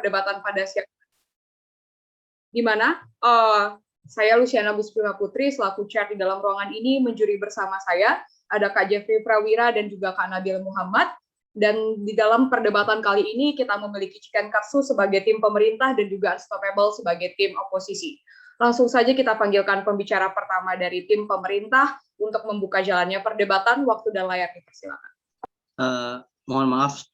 perdebatan pada siang di mana saya Luciana Busprima Putri selaku chair di dalam ruangan ini menjuri bersama saya ada Kak Jeffrey Prawira dan juga Kak Nabil Muhammad. Dan di dalam perdebatan kali ini kita memiliki Chicken Katsu sebagai tim pemerintah dan juga Unstoppable sebagai tim oposisi. Langsung saja kita panggilkan pembicara pertama dari tim pemerintah untuk membuka jalannya perdebatan. Waktu dan layar dipersilakan. Mohon maaf,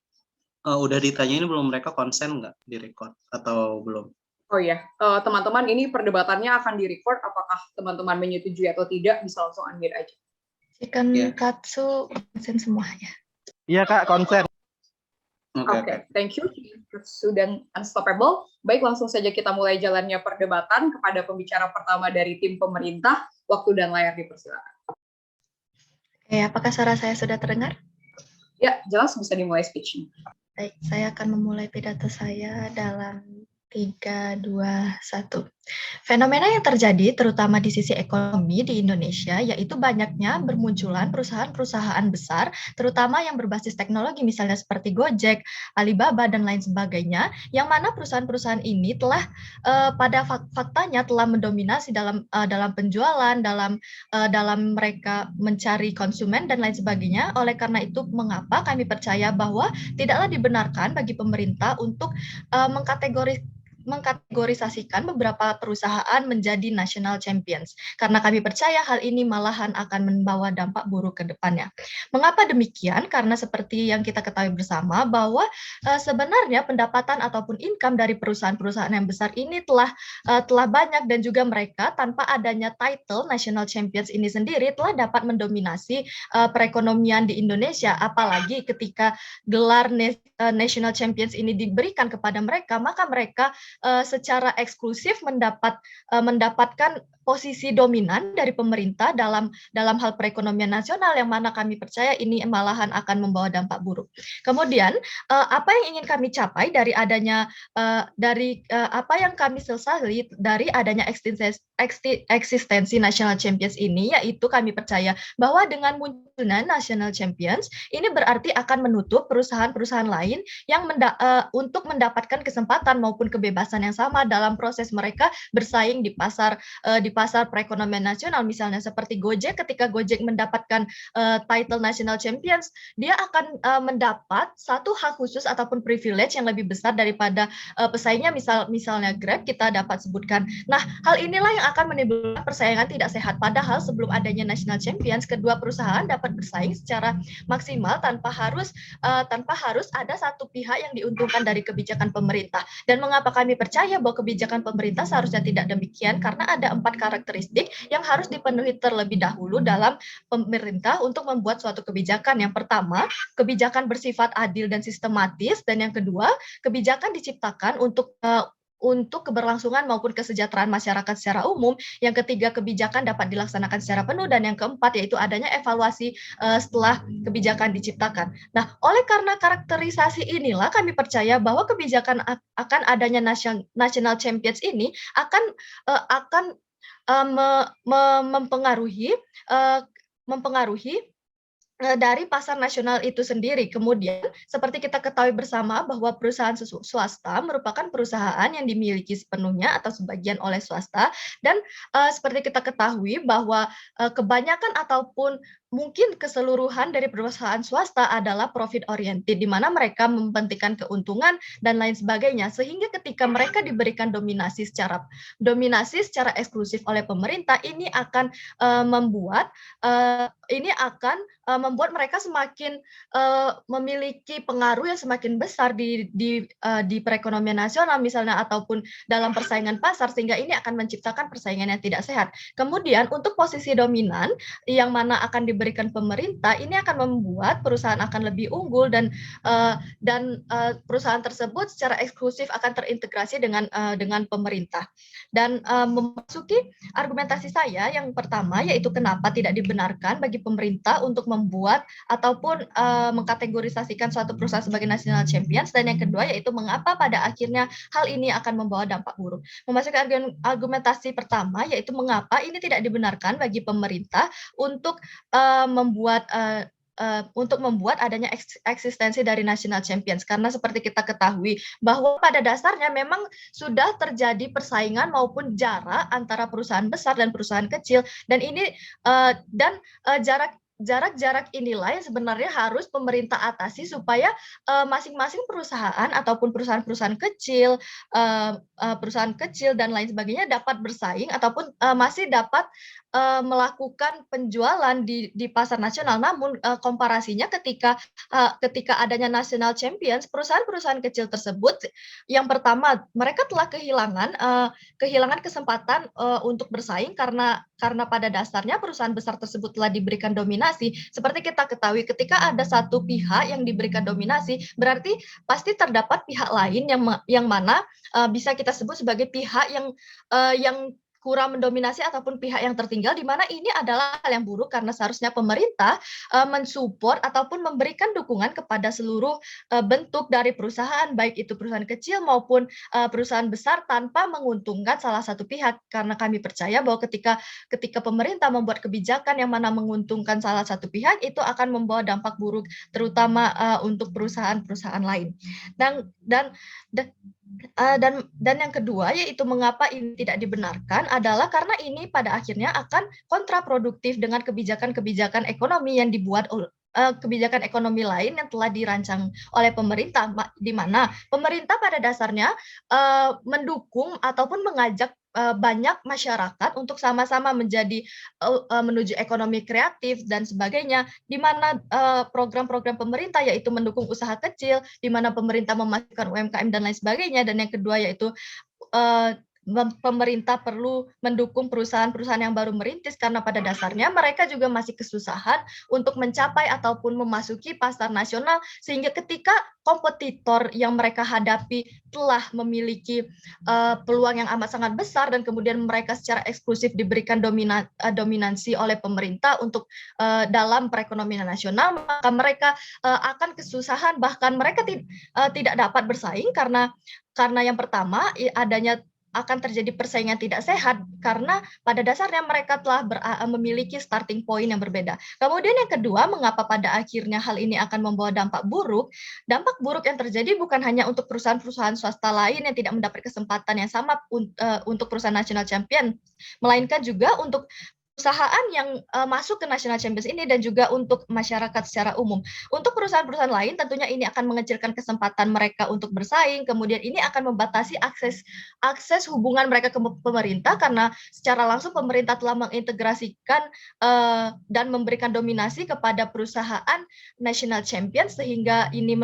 udah ditanyain belum mereka konsen nggak direcord atau belum? Oh iya, teman-teman ini perdebatannya akan direcord. Apakah teman-teman menyetujui atau tidak? Bisa langsung unmute aja. Chicken Katsu konsen semuanya. Iya Kak, konsen. Oke, thank you. Katsu dan Unstoppable. Baik, langsung saja kita mulai jalannya perdebatan kepada pembicara pertama dari tim pemerintah. Waktu dan layar dipersilakan. Oke, apakah suara saya sudah terdengar? Ya, jelas bisa dimulai speech-nya. Baik, saya akan memulai pidato saya dalam 3, 2, 1. Fenomena yang terjadi terutama di sisi ekonomi di Indonesia yaitu banyaknya bermunculan perusahaan-perusahaan besar terutama yang berbasis teknologi misalnya seperti Gojek, Alibaba dan lain sebagainya yang mana perusahaan-perusahaan ini telah pada faktanya telah mendominasi dalam penjualan, dalam mereka mencari konsumen dan lain sebagainya. Oleh karena itu mengapa kami percaya bahwa tidaklah dibenarkan bagi pemerintah untuk mengkategorisasikan beberapa perusahaan menjadi national champions karena kami percaya hal ini malahan akan membawa dampak buruk ke depannya. Mengapa demikian? Karena seperti yang kita ketahui bersama bahwa sebenarnya pendapatan ataupun income dari perusahaan-perusahaan yang besar ini telah banyak dan juga mereka tanpa adanya title national champions ini sendiri telah dapat mendominasi perekonomian di Indonesia, apalagi ketika gelar national champions ini diberikan kepada mereka, maka mereka secara eksklusif mendapatkan posisi dominan dari pemerintah dalam hal perekonomian nasional yang mana kami percaya ini malahan akan membawa dampak buruk. Kemudian apa yang ingin kami capai dari adanya apa yang kami sesali dari adanya eksistensi national champions ini, yaitu kami percaya bahwa dengan munculnya national champions ini berarti akan menutup perusahaan-perusahaan lain yang untuk mendapatkan kesempatan maupun kebebasan yang sama dalam proses mereka bersaing di pasar perekonomian nasional. Misalnya seperti Gojek, ketika Gojek mendapatkan title national champions, dia akan mendapat satu hak khusus ataupun privilege yang lebih besar daripada pesaingnya, misalnya Grab kita dapat sebutkan. Nah, hal inilah yang akan menimbulkan persaingan tidak sehat, padahal sebelum adanya national champions kedua perusahaan dapat bersaing secara maksimal tanpa harus ada satu pihak yang diuntungkan dari kebijakan pemerintah. Dan mengapa kami percaya bahwa kebijakan pemerintah seharusnya tidak demikian? Karena ada 4 karakteristik yang harus dipenuhi terlebih dahulu dalam pemerintah untuk membuat suatu kebijakan. Yang pertama, kebijakan bersifat adil dan sistematis, dan yang kedua, kebijakan diciptakan untuk keberlangsungan maupun kesejahteraan masyarakat secara umum. Yang ketiga, kebijakan dapat dilaksanakan secara penuh, dan yang keempat yaitu adanya evaluasi setelah kebijakan diciptakan. Nah, oleh karena karakterisasi inilah kami percaya bahwa kebijakan akan adanya national champions ini akan mempengaruhi dari pasar nasional itu sendiri. Kemudian, seperti kita ketahui bersama bahwa perusahaan swasta merupakan perusahaan yang dimiliki sepenuhnya atau sebagian oleh swasta, dan seperti kita ketahui bahwa kebanyakan ataupun mungkin keseluruhan dari perusahaan swasta adalah profit oriented, di mana mereka mementingkan keuntungan dan lain sebagainya, sehingga ketika mereka diberikan dominasi secara eksklusif oleh pemerintah, ini akan membuat mereka semakin memiliki pengaruh yang semakin besar di perekonomian nasional misalnya, ataupun dalam persaingan pasar, sehingga ini akan menciptakan persaingan yang tidak sehat. Kemudian untuk posisi dominan yang mana akan diberikan pemerintah, ini akan membuat perusahaan akan lebih unggul dan perusahaan tersebut secara eksklusif akan terintegrasi dengan pemerintah. Dan memasuki argumentasi saya yang pertama, yaitu kenapa tidak dibenarkan bagi pemerintah untuk membuat ataupun mengkategorisasikan suatu perusahaan sebagai national champions, dan yang kedua yaitu mengapa pada akhirnya hal ini akan membawa dampak buruk. Memasuki argumentasi pertama, yaitu mengapa ini tidak dibenarkan bagi pemerintah untuk membuat untuk membuat adanya eksistensi dari national champions, karena seperti kita ketahui bahwa pada dasarnya memang sudah terjadi persaingan maupun jarak antara perusahaan besar dan perusahaan kecil, dan ini jarak inilah yang sebenarnya harus pemerintah atasi supaya masing-masing perusahaan ataupun perusahaan-perusahaan kecil dan lain sebagainya dapat bersaing ataupun masih dapat melakukan penjualan di pasar nasional. Namun komparasinya ketika adanya national champions, perusahaan-perusahaan kecil tersebut yang pertama mereka telah kehilangan kesempatan untuk bersaing karena pada dasarnya perusahaan besar tersebut telah diberikan dominasi. Seperti kita ketahui, ketika ada satu pihak yang diberikan dominasi, berarti pasti terdapat pihak lain yang mana bisa kita sebut sebagai pihak yang kurang mendominasi ataupun pihak yang tertinggal, di mana ini adalah hal yang buruk karena seharusnya pemerintah mensupport ataupun memberikan dukungan kepada seluruh bentuk dari perusahaan, baik itu perusahaan kecil maupun perusahaan besar, tanpa menguntungkan salah satu pihak, karena kami percaya bahwa ketika pemerintah membuat kebijakan yang mana menguntungkan salah satu pihak, itu akan membawa dampak buruk terutama untuk perusahaan-perusahaan lain. Dan yang kedua, yaitu mengapa ini tidak dibenarkan adalah karena ini pada akhirnya akan kontraproduktif dengan kebijakan-kebijakan ekonomi yang dibuat kebijakan ekonomi lain yang telah dirancang oleh pemerintah, di mana pemerintah pada dasarnya mendukung ataupun mengajak banyak masyarakat untuk sama-sama menuju ekonomi kreatif dan sebagainya, di mana program-program pemerintah yaitu mendukung usaha kecil, di mana pemerintah memasukkan UMKM dan lain sebagainya, dan yang kedua yaitu pemerintah perlu mendukung perusahaan-perusahaan yang baru merintis, karena pada dasarnya mereka juga masih kesusahan untuk mencapai ataupun memasuki pasar nasional, sehingga ketika kompetitor yang mereka hadapi telah memiliki peluang yang amat sangat besar dan kemudian mereka secara eksklusif diberikan dominansi oleh pemerintah untuk dalam perekonomian nasional, maka mereka akan kesusahan, bahkan mereka tidak dapat bersaing karena yang pertama adanya akan terjadi persaingan tidak sehat, karena pada dasarnya mereka telah memiliki starting point yang berbeda. Kemudian yang kedua, mengapa pada akhirnya hal ini akan membawa dampak buruk? Dampak buruk yang terjadi bukan hanya untuk perusahaan-perusahaan swasta lain yang tidak mendapat kesempatan yang sama untuk perusahaan national champion, melainkan juga untuk perusahaan yang masuk ke National Champions ini dan juga untuk masyarakat secara umum. Untuk perusahaan-perusahaan lain tentunya ini akan mengecilkan kesempatan mereka untuk bersaing, kemudian ini akan membatasi akses hubungan mereka ke pemerintah, karena secara langsung pemerintah telah mengintegrasikan dan memberikan dominasi kepada perusahaan National Champions, sehingga ini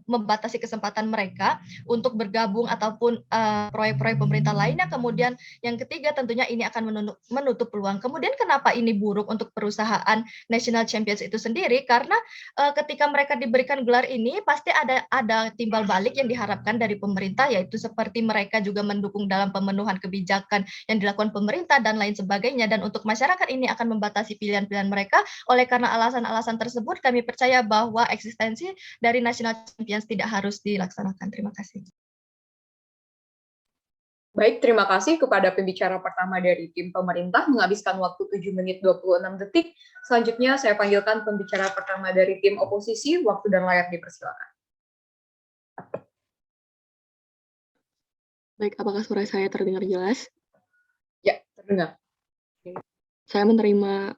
membatasi kesempatan mereka untuk bergabung ataupun proyek-proyek pemerintah lainnya. Kemudian yang ketiga tentunya ini akan menutup peluang. Kemudian kenapa ini buruk untuk perusahaan National Champions itu sendiri? Karena ketika mereka diberikan gelar ini pasti ada timbal balik yang diharapkan dari pemerintah, yaitu seperti mereka juga mendukung dalam pemenuhan kebijakan yang dilakukan pemerintah dan lain sebagainya. Dan untuk masyarakat ini akan membatasi pilihan-pilihan mereka. Oleh karena alasan-alasan tersebut, kami percaya bahwa eksistensi dari National Champions tidak harus dilaksanakan. Terima kasih. Baik, terima kasih kepada pembicara pertama dari tim pemerintah, menghabiskan waktu 7 menit 26 detik. Selanjutnya saya panggilkan pembicara pertama dari tim oposisi, waktu dan layar dipersilakan. Baik, apakah suara saya terdengar jelas? Ya, terdengar. Saya menerima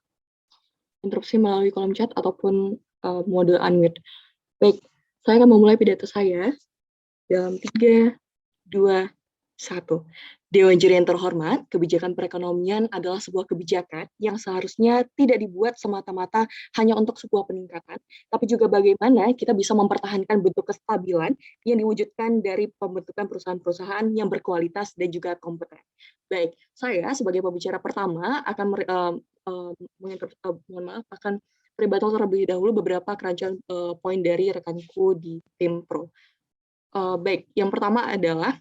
interupsi melalui kolom chat ataupun mode unmute. Baik, saya akan memulai pidato saya dalam 3, 2, 1. Dewan Juri yang terhormat, kebijakan perekonomian adalah sebuah kebijakan yang seharusnya tidak dibuat semata-mata hanya untuk sebuah peningkatan, tapi juga bagaimana kita bisa mempertahankan bentuk kestabilan yang diwujudkan dari pembentukan perusahaan-perusahaan yang berkualitas dan juga kompeten. Baik, saya sebagai pembicara pertama akan akan berbicara terlebih dahulu beberapa kerancuan poin dari rekanku di tim pro. Baik, yang pertama adalah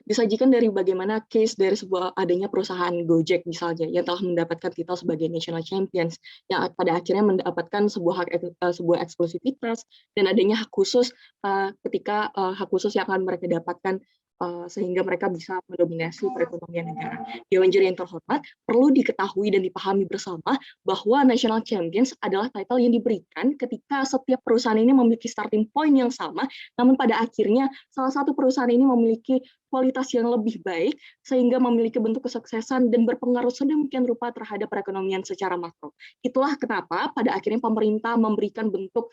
disajikan dari bagaimana case dari sebuah adanya perusahaan Gojek misalnya yang telah mendapatkan titel sebagai National Champions, yang pada akhirnya mendapatkan sebuah eksklusivitas dan adanya hak khusus ketika hak khusus yang akan mereka dapatkan sehingga mereka bisa mendominasi perekonomian negara. Dewan Juri yang terhormat, perlu diketahui dan dipahami bersama bahwa National Champions adalah title yang diberikan ketika setiap perusahaan ini memiliki starting point yang sama, namun pada akhirnya salah satu perusahaan ini memiliki kualitas yang lebih baik, sehingga memiliki bentuk kesuksesan dan berpengaruh sedemikian rupa terhadap perekonomian secara makro. Itulah kenapa pada akhirnya pemerintah memberikan bentuk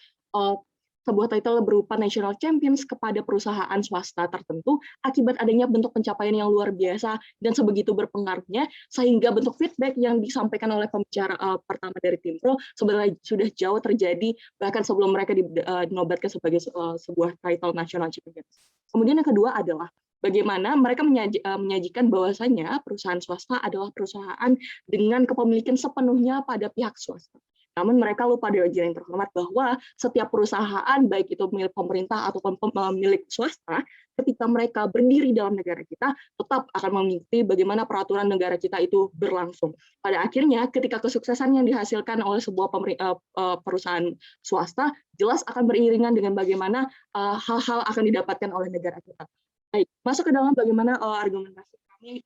sebuah title berupa National Champions kepada perusahaan swasta tertentu akibat adanya bentuk pencapaian yang luar biasa dan sebegitu berpengaruhnya, sehingga bentuk feedback yang disampaikan oleh pembicara pertama dari tim pro sebenarnya sudah jauh terjadi bahkan sebelum mereka dinobatkan sebagai sebuah title National Champions. Kemudian yang kedua adalah bagaimana mereka menyajikan bahwasanya perusahaan swasta adalah perusahaan dengan kepemilikan sepenuhnya pada pihak swasta. Namun mereka lupa, Dewan Juri yang terhormat, bahwa setiap perusahaan, baik itu milik pemerintah ataupun milik swasta, ketika mereka berdiri dalam negara kita, tetap akan mengikuti bagaimana peraturan negara kita itu berlangsung. Pada akhirnya, ketika kesuksesan yang dihasilkan oleh sebuah perusahaan swasta, jelas akan beriringan dengan bagaimana hal-hal akan didapatkan oleh negara kita. Baik, masuk ke dalam bagaimana argumentasi kami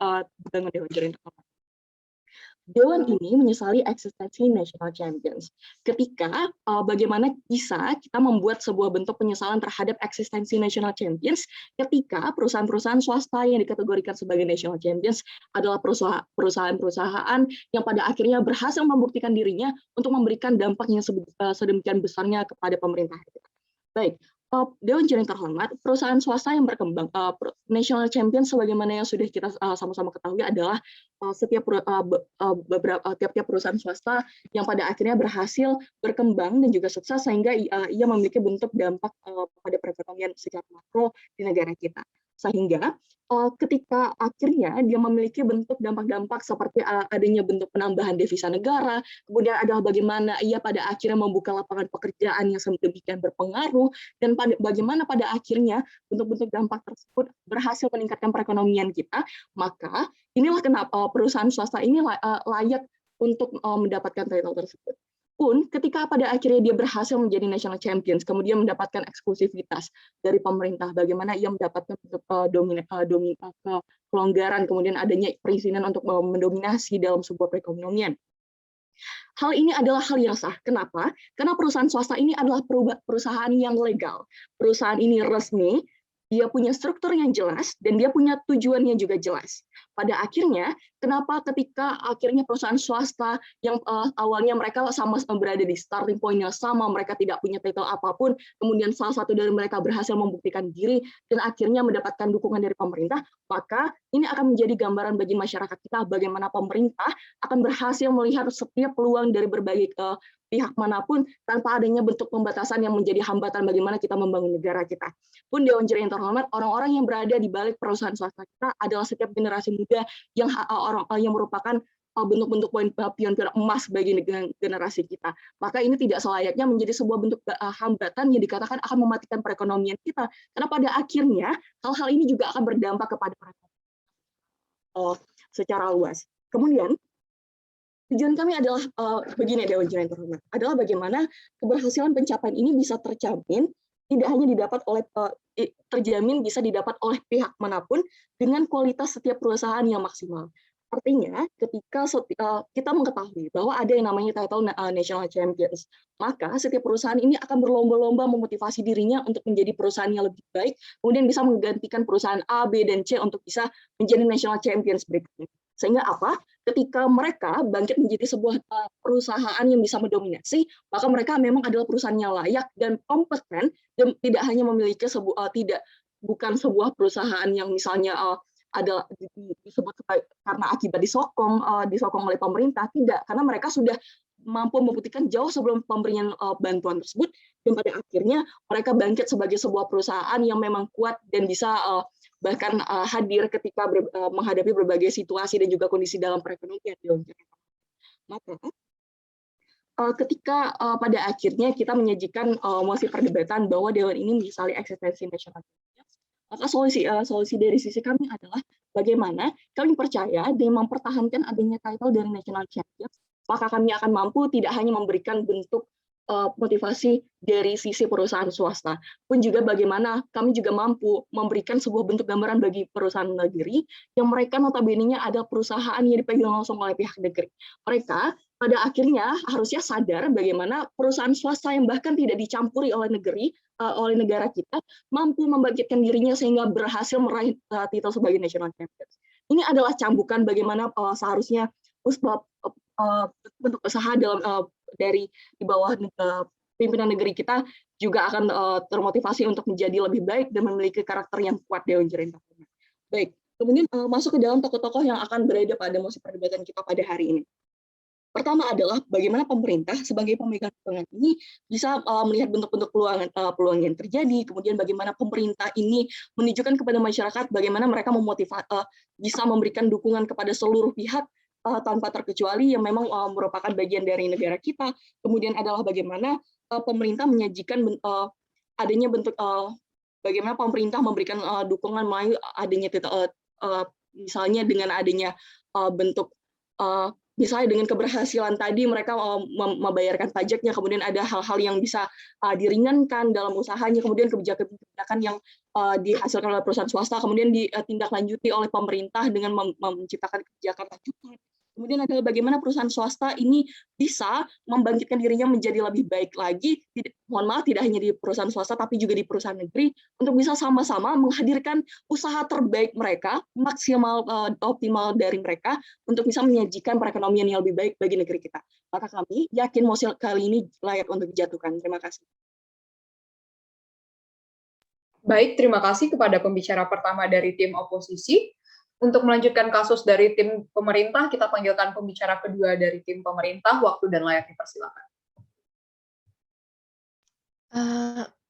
dengan Dewan Juri yang terhormat. Dewan ini menyesali eksistensi National Champions. Ketika bagaimana bisa kita membuat sebuah bentuk penyesalan terhadap eksistensi National Champions ketika perusahaan-perusahaan swasta yang dikategorikan sebagai National Champions adalah perusahaan-perusahaan yang pada akhirnya berhasil membuktikan dirinya untuk memberikan dampak yang sedemikian besarnya kepada pemerintah. Baik, Dewan Juri yang terhormat, perusahaan swasta yang berkembang, National Champions sebagaimana yang sudah kita sama-sama ketahui adalah tiap-tiap perusahaan swasta yang pada akhirnya berhasil berkembang dan juga sukses sehingga ia memiliki bentuk dampak pada perekonomian secara makro di negara kita. Sehingga ketika akhirnya dia memiliki bentuk dampak-dampak seperti adanya bentuk penambahan devisa negara, kemudian adalah bagaimana ia pada akhirnya membuka lapangan pekerjaan yang sedemikian berpengaruh, dan bagaimana pada akhirnya bentuk-bentuk dampak tersebut berhasil meningkatkan perekonomian kita, maka inilah kenapa perusahaan swasta ini layak untuk mendapatkan title tersebut. Pun ketika pada akhirnya dia berhasil menjadi National Champions, kemudian mendapatkan eksklusivitas dari pemerintah, bagaimana ia mendapatkan kelonggaran, kemudian adanya perizinan untuk mendominasi dalam sebuah perekonomian. Hal ini adalah hal yang sah. Kenapa? Karena perusahaan swasta ini adalah perusahaan yang legal. Perusahaan ini resmi, dia punya struktur yang jelas, dan dia punya tujuan yang juga jelas. Pada akhirnya, kenapa ketika akhirnya perusahaan swasta yang awalnya mereka sama berada di starting point yang sama, mereka tidak punya title apapun, kemudian salah satu dari mereka berhasil membuktikan diri, dan akhirnya mendapatkan dukungan dari pemerintah, maka ini akan menjadi gambaran bagi masyarakat kita bagaimana pemerintah akan berhasil melihat setiap peluang dari berbagai pihak manapun tanpa adanya bentuk pembatasan yang menjadi hambatan bagaimana kita membangun negara kita. Pun Dewan Juri yang terhormat, orang-orang yang berada di balik perusahaan swasta kita adalah setiap generasi muda yang merupakan bentuk-bentuk pion emas bagi generasi kita. Maka ini tidak selayaknya menjadi sebuah bentuk hambatan yang dikatakan akan mematikan perekonomian kita. Karena pada akhirnya hal-hal ini juga akan berdampak kepada perekonomian secara luas. Kemudian tujuan kami adalah begini, Dewan Juri yang terhormat, adalah bagaimana keberhasilan pencapaian ini bisa terjamin, tidak hanya bisa didapat oleh pihak manapun dengan kualitas setiap perusahaan yang maksimal. Artinya, ketika kita mengetahui bahwa ada yang namanya title National Champions, maka setiap perusahaan ini akan berlomba-lomba memotivasi dirinya untuk menjadi perusahaan yang lebih baik, kemudian bisa menggantikan perusahaan A, B, dan C untuk bisa menjadi National Champions berikutnya. Sehingga apa? Ketika mereka bangkit menjadi sebuah perusahaan yang bisa mendominasi, maka mereka memang adalah perusahaan yang layak dan kompeten, dan tidak hanya memiliki bukan sebuah perusahaan yang misalnya ada disebut karena akibat disokong oleh pemerintah, tidak, karena mereka sudah mampu membuktikan jauh sebelum pemberian bantuan tersebut, dan pada akhirnya mereka bangkit sebagai sebuah perusahaan yang memang kuat dan bisa bahkan hadir ketika menghadapi berbagai situasi dan juga kondisi dalam perekonomian. Maka ketika pada akhirnya kita menyajikan mosi perdebatan bahwa Dewan ini menyesali eksistensi National Champions, maka solusi dari sisi kami adalah bagaimana kami percaya dengan mempertahankan adanya title dari National Champions, maka kami akan mampu tidak hanya memberikan bentuk motivasi dari sisi perusahaan swasta, pun juga bagaimana kami juga mampu memberikan sebuah bentuk gambaran bagi perusahaan negeri yang mereka notabene-nya ada perusahaan yang dipegang langsung oleh pihak negeri. Mereka pada akhirnya harusnya sadar bagaimana perusahaan swasta yang bahkan tidak dicampuri oleh negeri, oleh negara kita, mampu membangkitkan dirinya sehingga berhasil meraih titel sebagai national champions. Ini adalah cambukan bagaimana seharusnya bentuk usaha dari di bawah pimpinan negeri kita juga akan termotivasi untuk menjadi lebih baik dan memiliki karakter yang kuat Dewan Jerentahuna. Baik, kemudian masuk ke dalam tokoh-tokoh yang akan berada pada musim perdebatan kita pada hari ini. Pertama adalah bagaimana pemerintah sebagai pemegang kewenangan ini bisa melihat bentuk-bentuk peluang yang terjadi, kemudian bagaimana pemerintah ini menunjukkan kepada masyarakat bagaimana mereka bisa memberikan dukungan kepada seluruh pihak tanpa terkecuali yang memang merupakan bagian dari negara kita. Kemudian adalah bagaimana pemerintah menyajikan adanya bentuk bagaimana pemerintah memberikan dukungan melalui adanya misalnya dengan adanya bentuk misalnya dengan keberhasilan tadi mereka membayarkan pajaknya, kemudian ada hal-hal yang bisa diringankan dalam usahanya, kemudian kebijakan-kebijakan yang dihasilkan oleh perusahaan swasta kemudian ditindaklanjuti oleh pemerintah dengan menciptakan kebijakan lanjutan. Kemudian adalah bagaimana perusahaan swasta ini bisa membangkitkan dirinya menjadi lebih baik lagi, mohon maaf tidak hanya di perusahaan swasta tapi juga di perusahaan negeri, untuk bisa sama-sama menghadirkan usaha terbaik mereka, maksimal optimal dari mereka untuk bisa menyajikan perekonomian yang lebih baik bagi negeri kita. Maka kami yakin mosil kali ini layak untuk dijatuhkan. Terima kasih. Baik, terima kasih kepada pembicara pertama dari tim oposisi. Untuk melanjutkan kasus dari tim pemerintah, kita panggilkan pembicara kedua dari tim pemerintah. Waktu dan layak dipersilakan.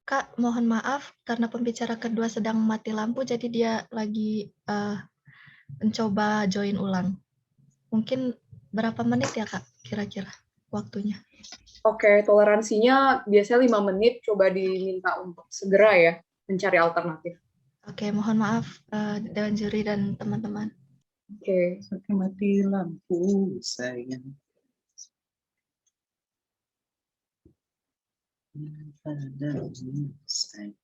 Kak, mohon maaf karena pembicara kedua sedang mati lampu, jadi dia lagi mencoba join ulang. Mungkin berapa menit ya Kak, kira-kira waktunya? Oke, toleransinya biasanya 5 menit, coba diminta untuk segera ya, mencari alternatif. Oke, mohon maaf Dewan Juri dan teman-teman. Oke. Sampai mati lampu sayang. Padamu sayang.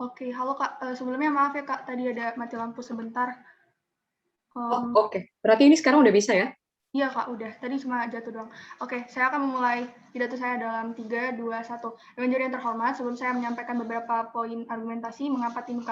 Oke, halo Kak. Sebelumnya maaf ya Kak, tadi ada mati lampu sebentar. Oke. Berarti ini sekarang udah bisa ya? Iya Kak, udah. Tadi cuma jatuh doang. Oke, saya akan memulai pidato saya dalam 3, 2, 1. Dewan juri yang terhormat, sebelum saya menyampaikan beberapa poin argumentasi mengapa tim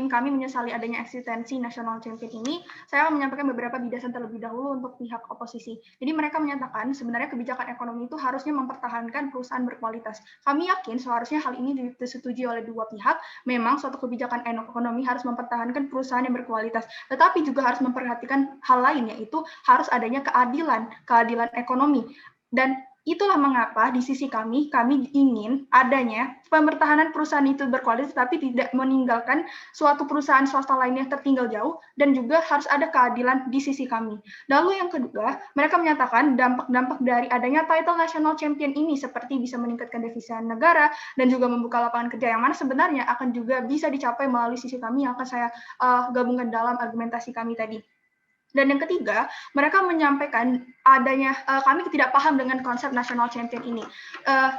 kami menyesali adanya eksistensi national champion ini, saya akan menyampaikan beberapa bidasan terlebih dahulu untuk pihak oposisi. Jadi mereka menyatakan sebenarnya kebijakan ekonomi itu harusnya mempertahankan perusahaan berkualitas. Kami yakin seharusnya hal ini disetujui oleh dua pihak. Memang suatu kebijakan ekonomi harus mempertahankan perusahaan yang berkualitas, tetapi juga harus memperhatikan hal lain, yaitu harus adanya keadilan ekonomi. Dan itulah mengapa di sisi kami ingin adanya pempertahanan perusahaan itu berkualitas tapi tidak meninggalkan suatu perusahaan swasta lainnya tertinggal jauh, dan juga harus ada keadilan di sisi kami. Lalu yang kedua, mereka menyatakan dampak-dampak dari adanya title national champion ini seperti bisa meningkatkan devisa negara dan juga membuka lapangan kerja, yang mana sebenarnya akan juga bisa dicapai melalui sisi kami yang akan saya gabungkan dalam argumentasi kami tadi. Dan yang ketiga, mereka menyampaikan adanya kami tidak paham dengan konsep national champion ini.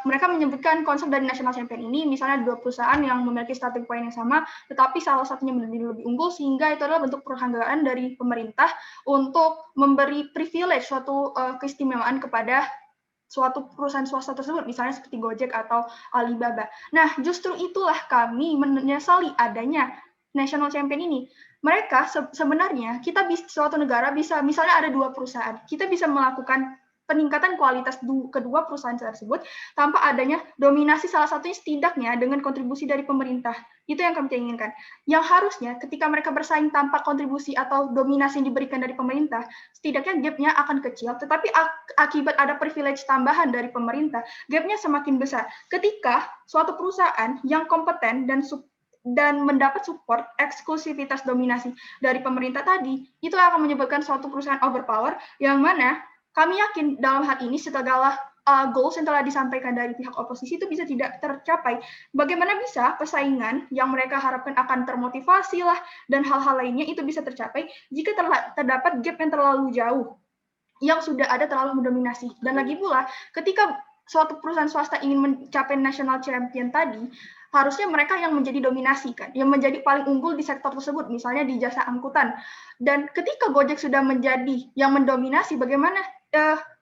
Mereka menyebutkan konsep dari national champion ini, misalnya dua perusahaan yang memiliki starting point yang sama, tetapi salah satunya lebih unggul, sehingga itu adalah bentuk penghargaan dari pemerintah untuk memberi privilege suatu keistimewaan kepada suatu perusahaan swasta tersebut, misalnya seperti Gojek atau Alibaba. Nah, justru itulah kami menyesali adanya national champion ini. Mereka sebenarnya suatu negara bisa, misalnya ada dua perusahaan, kita bisa melakukan peningkatan kualitas kedua perusahaan tersebut tanpa adanya dominasi salah satunya, setidaknya dengan kontribusi dari pemerintah. Itu yang kami inginkan. Yang harusnya ketika mereka bersaing tanpa kontribusi atau dominasi yang diberikan dari pemerintah, setidaknya gap-nya akan kecil, tetapi akibat ada privilege tambahan dari pemerintah, gap-nya semakin besar. Ketika suatu perusahaan yang kompeten dan mendapat support eksklusivitas dominasi dari pemerintah tadi, itu akan menyebabkan suatu perusahaan overpower, yang mana kami yakin dalam hal ini segala goals yang telah disampaikan dari pihak oposisi itu bisa tidak tercapai. Bagaimana bisa persaingan yang mereka harapkan akan termotivasi lah dan hal-hal lainnya itu bisa tercapai jika terdapat gap yang terlalu jauh, yang sudah ada terlalu mendominasi. Dan lagi pula, ketika suatu perusahaan swasta ingin mencapai national champion tadi, harusnya mereka yang menjadi dominasi kan, yang menjadi paling unggul di sektor tersebut, misalnya di jasa angkutan. Dan ketika Gojek sudah menjadi yang mendominasi, bagaimana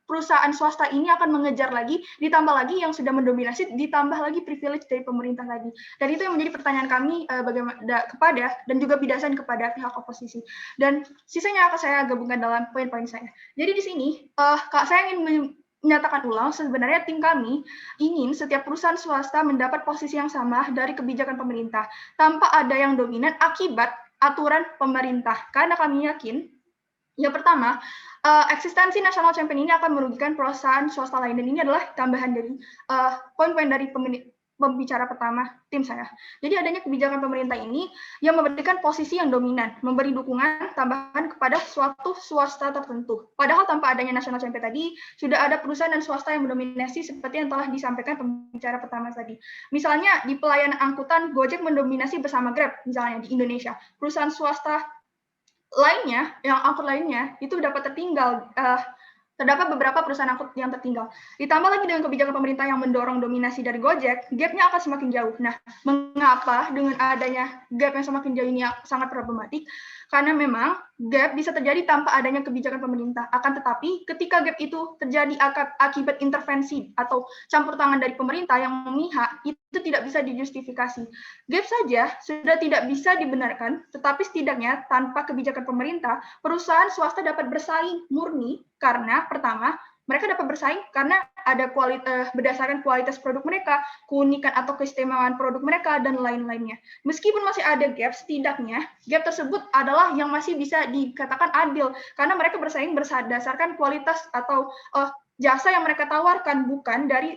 perusahaan swasta ini akan mengejar lagi, ditambah lagi yang sudah mendominasi, ditambah lagi privilege dari pemerintah tadi. Dan itu yang menjadi pertanyaan kami kepada dan juga bidasan kepada pihak oposisi. Dan sisanya akan saya gabungkan dalam poin-poin saya. Jadi di sini, saya ingin menyatakan ulang, sebenarnya tim kami ingin setiap perusahaan swasta mendapat posisi yang sama dari kebijakan pemerintah tanpa ada yang dominan akibat aturan pemerintah. Karena kami yakin, yang pertama, eksistensi national champion ini akan merugikan perusahaan swasta lain, dan ini adalah tambahan dari poin-poin dari pembicara pertama tim saya. Jadi adanya kebijakan pemerintah ini yang memberikan posisi yang dominan, memberi dukungan tambahan kepada suatu swasta tertentu. Padahal tanpa adanya national champion tadi, sudah ada perusahaan dan swasta yang mendominasi seperti yang telah disampaikan pembicara pertama tadi. Misalnya di pelayanan angkutan, Gojek mendominasi bersama Grab, misalnya di Indonesia. Perusahaan swasta lainnya, yang angkut lainnya, itu dapat terdapat beberapa perusahaan angkut yang tertinggal. Ditambah lagi dengan kebijakan pemerintah yang mendorong dominasi dari Gojek, gap-nya akan semakin jauh. Nah, mengapa dengan adanya gap yang semakin jauh ini sangat problematik? Karena memang gap bisa terjadi tanpa adanya kebijakan pemerintah. Akan tetapi, ketika gap itu terjadi akibat intervensi atau campur tangan dari pemerintah yang memihak, itu tidak bisa dijustifikasi. Gap saja sudah tidak bisa dibenarkan, tetapi setidaknya tanpa kebijakan pemerintah, perusahaan swasta dapat bersaing murni karena pertama, mereka dapat bersaing karena ada berdasarkan kualitas produk mereka, keunikan atau keistimewaan produk mereka, dan lain-lainnya. Meskipun masih ada gap, setidaknya gap tersebut adalah yang masih bisa dikatakan adil, karena mereka bersaing berdasarkan kualitas atau jasa yang mereka tawarkan, bukan dari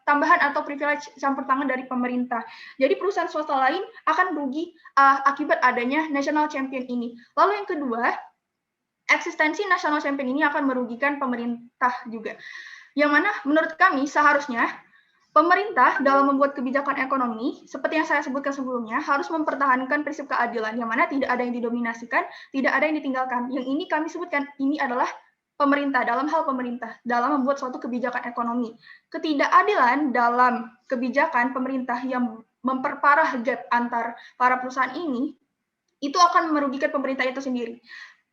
tambahan atau privilege campur tangan dari pemerintah. Jadi perusahaan swasta lain akan rugi akibat adanya national champion ini. Lalu yang kedua, eksistensi national champion ini akan merugikan pemerintah juga. Yang mana menurut kami seharusnya pemerintah dalam membuat kebijakan ekonomi, seperti yang saya sebutkan sebelumnya, harus mempertahankan prinsip keadilan, yang mana tidak ada yang didominasikan, tidak ada yang ditinggalkan. Yang ini kami sebutkan, ini adalah pemerintah, dalam hal pemerintah, dalam membuat suatu kebijakan ekonomi. Ketidakadilan dalam kebijakan pemerintah yang memperparah gap antar para perusahaan ini, itu akan merugikan pemerintah itu sendiri.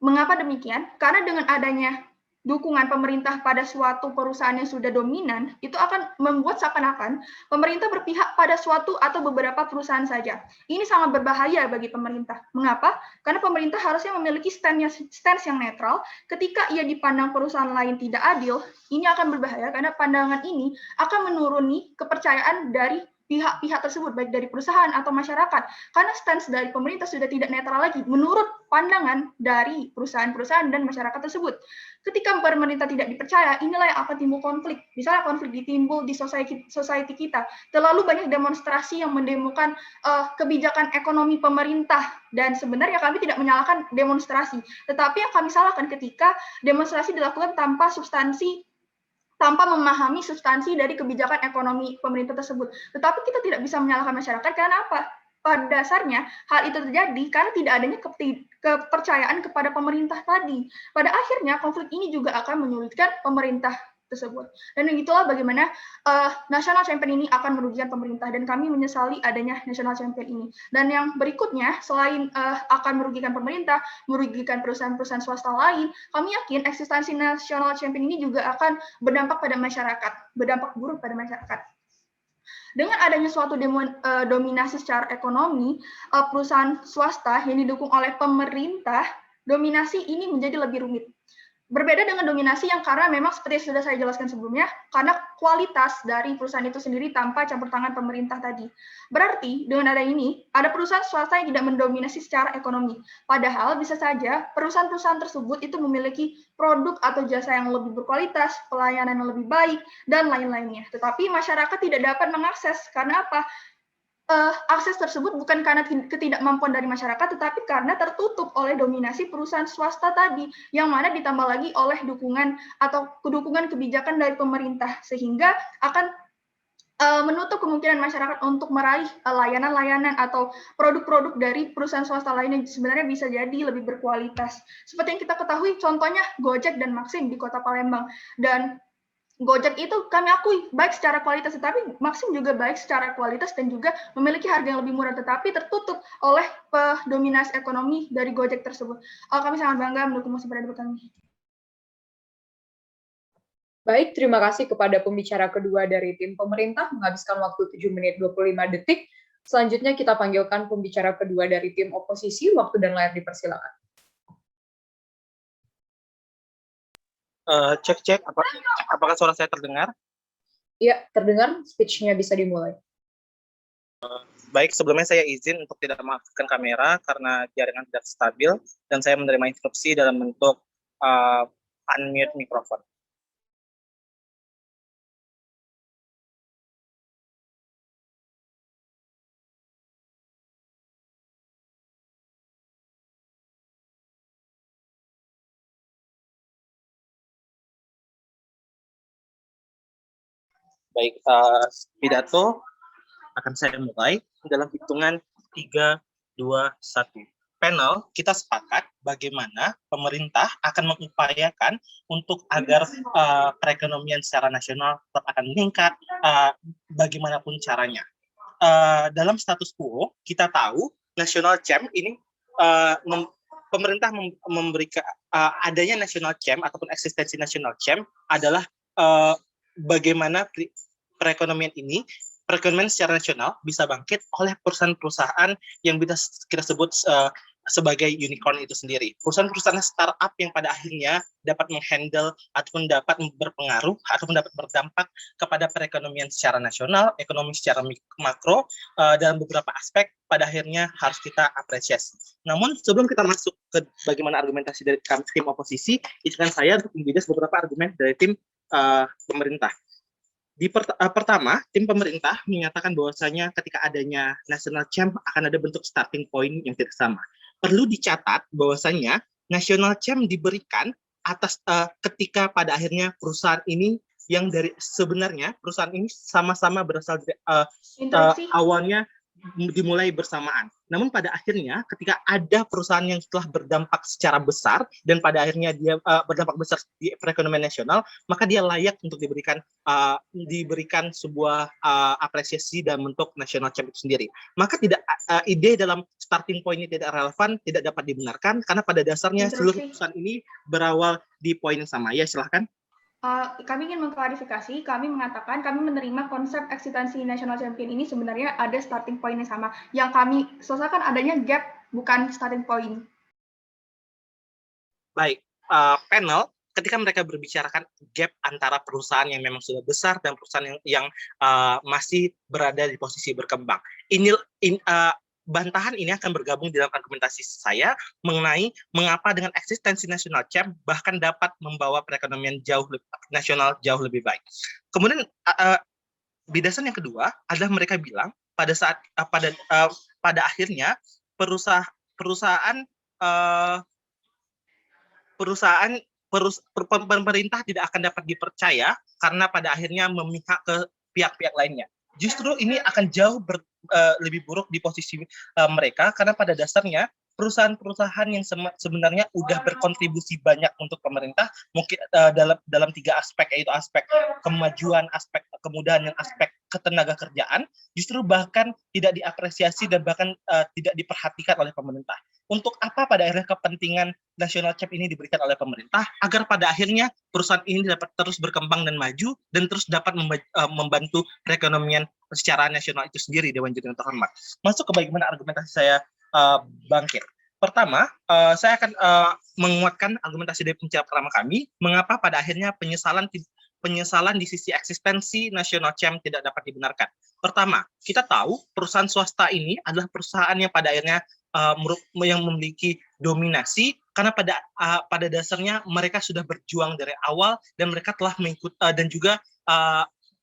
Mengapa demikian? Karena dengan adanya dukungan pemerintah pada suatu perusahaan yang sudah dominan, itu akan membuat seakan-akan pemerintah berpihak pada suatu atau beberapa perusahaan saja. Ini sangat berbahaya bagi pemerintah. Mengapa? Karena pemerintah harusnya memiliki stance yang netral. Ketika ia dipandang perusahaan lain tidak adil, ini akan berbahaya karena pandangan ini akan menuruni kepercayaan dari pihak-pihak tersebut, baik dari perusahaan atau masyarakat. Karena stance dari pemerintah sudah tidak netral lagi, menurut pandangan dari perusahaan-perusahaan dan masyarakat tersebut. Ketika pemerintah tidak dipercaya, inilah yang akan timbul konflik. Misalnya konflik ditimbul di society kita. Terlalu banyak demonstrasi yang mendemokan kebijakan ekonomi pemerintah. Dan sebenarnya kami tidak menyalahkan demonstrasi. Tetapi yang kami salahkan ketika demonstrasi dilakukan tanpa memahami substansi dari kebijakan ekonomi pemerintah tersebut. Tetapi kita tidak bisa menyalahkan masyarakat karena apa? Pada dasarnya hal itu terjadi karena tidak adanya kepercayaan kepada pemerintah tadi. Pada akhirnya konflik ini juga akan menyulitkan pemerintah tersebut. Dan itulah bagaimana national champion ini akan merugikan pemerintah, dan kami menyesali adanya national champion ini. Dan yang berikutnya, selain akan merugikan pemerintah, merugikan perusahaan-perusahaan swasta lain, kami yakin eksistensi national champion ini juga akan berdampak pada masyarakat, berdampak buruk pada masyarakat. Dengan adanya suatu dominasi secara ekonomi, perusahaan swasta yang didukung oleh pemerintah, dominasi ini menjadi lebih rumit. Berbeda dengan dominasi yang karena memang seperti yang sudah saya jelaskan sebelumnya, karena kualitas dari perusahaan itu sendiri tanpa campur tangan pemerintah tadi. Berarti dengan ada ini, ada perusahaan swasta yang tidak mendominasi secara ekonomi. Padahal bisa saja perusahaan-perusahaan tersebut itu memiliki produk atau jasa yang lebih berkualitas, pelayanan yang lebih baik, dan lain-lainnya. Tetapi masyarakat tidak dapat mengakses. Karena apa? Akses tersebut bukan karena ketidakmampuan dari masyarakat, tetapi karena tertutup oleh dominasi perusahaan swasta tadi, yang mana ditambah lagi oleh dukungan kebijakan dari pemerintah, sehingga akan menutup kemungkinan masyarakat untuk meraih layanan-layanan atau produk-produk dari perusahaan swasta lain yang sebenarnya bisa jadi lebih berkualitas. Seperti yang kita ketahui, contohnya Gojek dan Maxim di Kota Palembang. Dan Gojek itu kami akui baik secara kualitas, tetapi Maxim juga baik secara kualitas dan juga memiliki harga yang lebih murah, tetapi tertutup oleh dominasi ekonomi dari Gojek tersebut. Kami sangat bangga mendukung mosi pada debat kami. Baik, terima kasih kepada pembicara kedua dari tim pemerintah, menghabiskan waktu 7 menit 25 detik. Selanjutnya kita panggilkan pembicara kedua dari tim oposisi, waktu dan layar dipersilakan. Cek, apakah suara saya terdengar? Iya, terdengar. Speech-nya bisa dimulai. Baik, sebelumnya saya izin untuk tidak mengaktifkan kamera karena jaringan tidak stabil, dan saya menerima instruksi dalam bentuk unmute mikrofon. Baik, pidato akan saya mulai dalam hitungan 3, 2, 1. Panel, kita sepakat bagaimana pemerintah akan mengupayakan untuk agar perekonomian secara nasional tetap akan meningkat, bagaimanapun caranya. Dalam status quo, kita tahu national champ ini pemerintah memberikan adanya national champ ataupun eksistensi national champ adalah bagaimana perekonomian secara nasional bisa bangkit oleh perusahaan-perusahaan yang bisa kita sebut sebagai unicorn itu sendiri. Perusahaan-perusahaan startup yang pada akhirnya dapat menghandle ataupun dapat berpengaruh ataupun dapat berdampak kepada perekonomian secara nasional, ekonomi secara makro, dalam beberapa aspek pada akhirnya harus kita apresiasi. Namun sebelum kita masuk ke bagaimana argumentasi dari tim oposisi, izinkan saya untuk membahas beberapa argumen dari tim pemerintah. Pertama, tim pemerintah menyatakan bahwasanya ketika adanya national champ akan ada bentuk starting point yang tidak sama. Perlu dicatat bahwasanya national champ diberikan atas ketika pada akhirnya perusahaan ini yang dari sebenarnya perusahaan ini sama-sama berasal dari awalnya dimulai bersamaan. Namun pada akhirnya ketika ada perusahaan yang telah berdampak secara besar dan pada akhirnya dia berdampak besar di perekonomian nasional, maka dia layak untuk diberikan sebuah apresiasi dalam bentuk national champ itu sendiri. Maka tidak ide dalam starting point ini tidak relevan, tidak dapat dibenarkan karena pada dasarnya seluruh perusahaan ini berawal di poin yang sama. Ya, silahkan. Kami ingin mengklarifikasi, kami mengatakan kami menerima konsep eksistensi national champion ini sebenarnya ada starting point yang sama. Yang kami sesalkan adanya gap, bukan starting point. Baik, panel, ketika mereka berbicarakan gap antara perusahaan yang memang sudah besar dan perusahaan yang masih berada di posisi berkembang. Bantahan ini akan bergabung dalam argumentasi saya mengenai mengapa dengan eksistensi national champ bahkan dapat membawa perekonomian nasional jauh lebih baik. Kemudian bidasan yang kedua adalah mereka bilang pada saat pada akhirnya pemerintah tidak akan dapat dipercaya karena pada akhirnya memihak ke pihak-pihak lainnya. Justru ini akan jauh lebih buruk di posisi mereka karena pada dasarnya perusahaan-perusahaan yang sebenarnya udah berkontribusi banyak untuk pemerintah mungkin dalam 3 aspek, yaitu aspek kemajuan, aspek kemudahan, dan aspek ketenaga kerjaan, justru bahkan tidak diapresiasi dan bahkan tidak diperhatikan oleh pemerintah. Untuk apa pada akhirnya kepentingan national champ ini diberikan oleh pemerintah agar pada akhirnya perusahaan ini dapat terus berkembang dan maju dan terus dapat membantu perekonomian secara nasional itu sendiri, Dewan Juri yang terhormat. Masuk ke bagaimana argumentasi saya bangkit. Pertama, saya akan menguatkan argumentasi dari pembicara pertama kami, mengapa pada akhirnya penyesalan di sisi eksistensi national champ tidak dapat dibenarkan. Pertama, kita tahu perusahaan swasta ini adalah perusahaan yang pada akhirnya yang memiliki dominasi karena pada dasarnya mereka sudah berjuang dari awal dan mereka telah mengikut dan juga